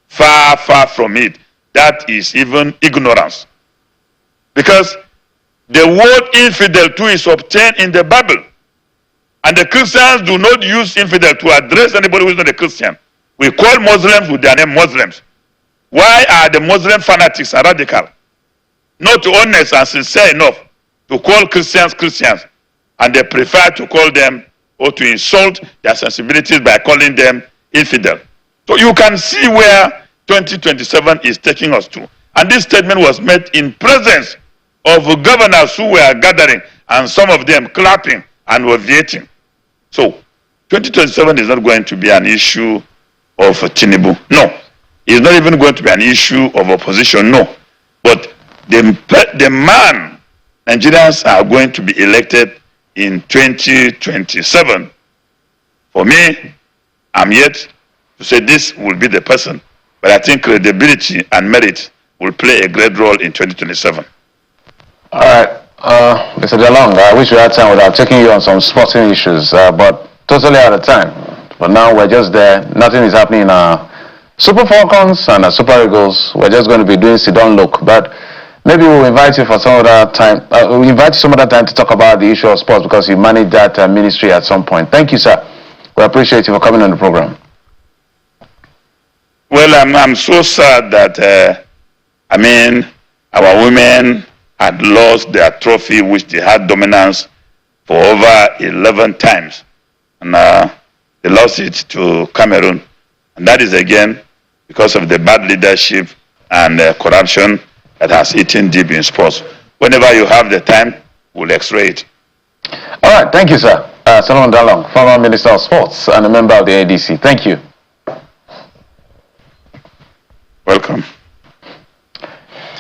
Far, far from it. That is even ignorance. Because the word infidel too is obtained in the Bible. And the Christians do not use infidel to address anybody who is not a Christian. We call Muslims with their name Muslims. Why are the Muslim fanatics radical? Not honest and sincere enough to call Christians Christians. And they prefer to call them or to insult their sensibilities by calling them infidel. So you can see where 2027 is taking us to. And this statement was made in presence of governors who were gathering and some of them clapping and ovating. So 2027 is not going to be an issue of Tinubu. No. It's not even going to be an issue of opposition. No. But the man Nigerians are going to be elected in 2027. For me, I'm yet to say this will be the person. But I think credibility and merit will play a great role in 2027. All right, Mr. Dalung, I wish we had time without taking you on some sporting issues, but totally out of time. But now we're just there. Nothing is happening in our Super Falcons and our Super Eagles. We're just going to be doing sit-down look. But Maybe we'll invite you for some other time. We'll invite you some other time to talk about the issue of sports because you manage that ministry at some point. Thank you, sir. We appreciate you for coming on the program. Well, I'm so sad that, our women had lost their trophy, which they had dominance for over 11 times. And they lost it to Cameroon. And that is, again, because of the bad leadership and corruption that has eaten deep in sports. Whenever you have the time, we'll x-ray it. All right. Thank you, sir. Solomon Dalung, former Minister of Sports and a member of the ADC. Thank you. Welcome.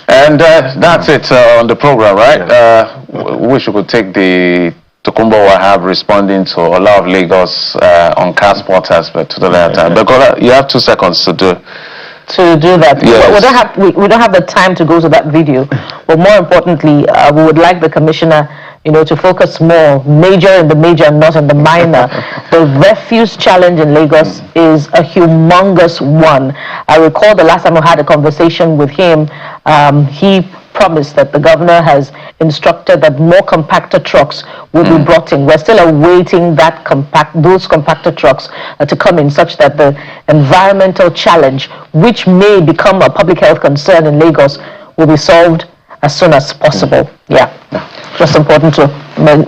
And that's it on the program, right? Wish we could take the Tokumbo Wahab responding to a lot of Lagos on car sport aspect to the later time. But you have 2 seconds to do that. Yes. We don't have the time to go to that video. But more importantly, we would like the commissioner, to focus more major in the major, not in the minor. The refuse challenge in Lagos is a humongous one. I recall the last time I had a conversation with him, he promised that the governor has instructed that more compactor trucks will be brought in. We're still awaiting those compactor trucks to come in, such that the environmental challenge, which may become a public health concern in Lagos, will be solved as soon as possible. Just important to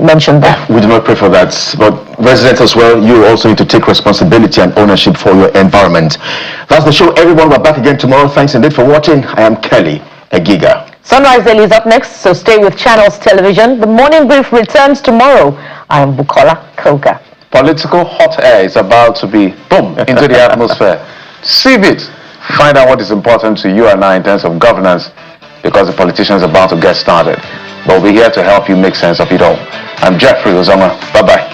mention that. We do not pray for that, but residents as well, you also need to take responsibility and ownership for your environment. That's the show, everyone. We're back again tomorrow. Thanks indeed for watching. I am Kelly Egiga. Sunrise Daily is up next, so stay with Channels Television. The Morning Brief returns tomorrow. I am Bukola Kukah. Political hot air is about to be boom into the atmosphere. Sieve it. Find out what is important to you and I in terms of governance, because the politicians are about to get started. But we're here to help you make sense of it all. I'm Jeffrey Ozoma. Bye-bye.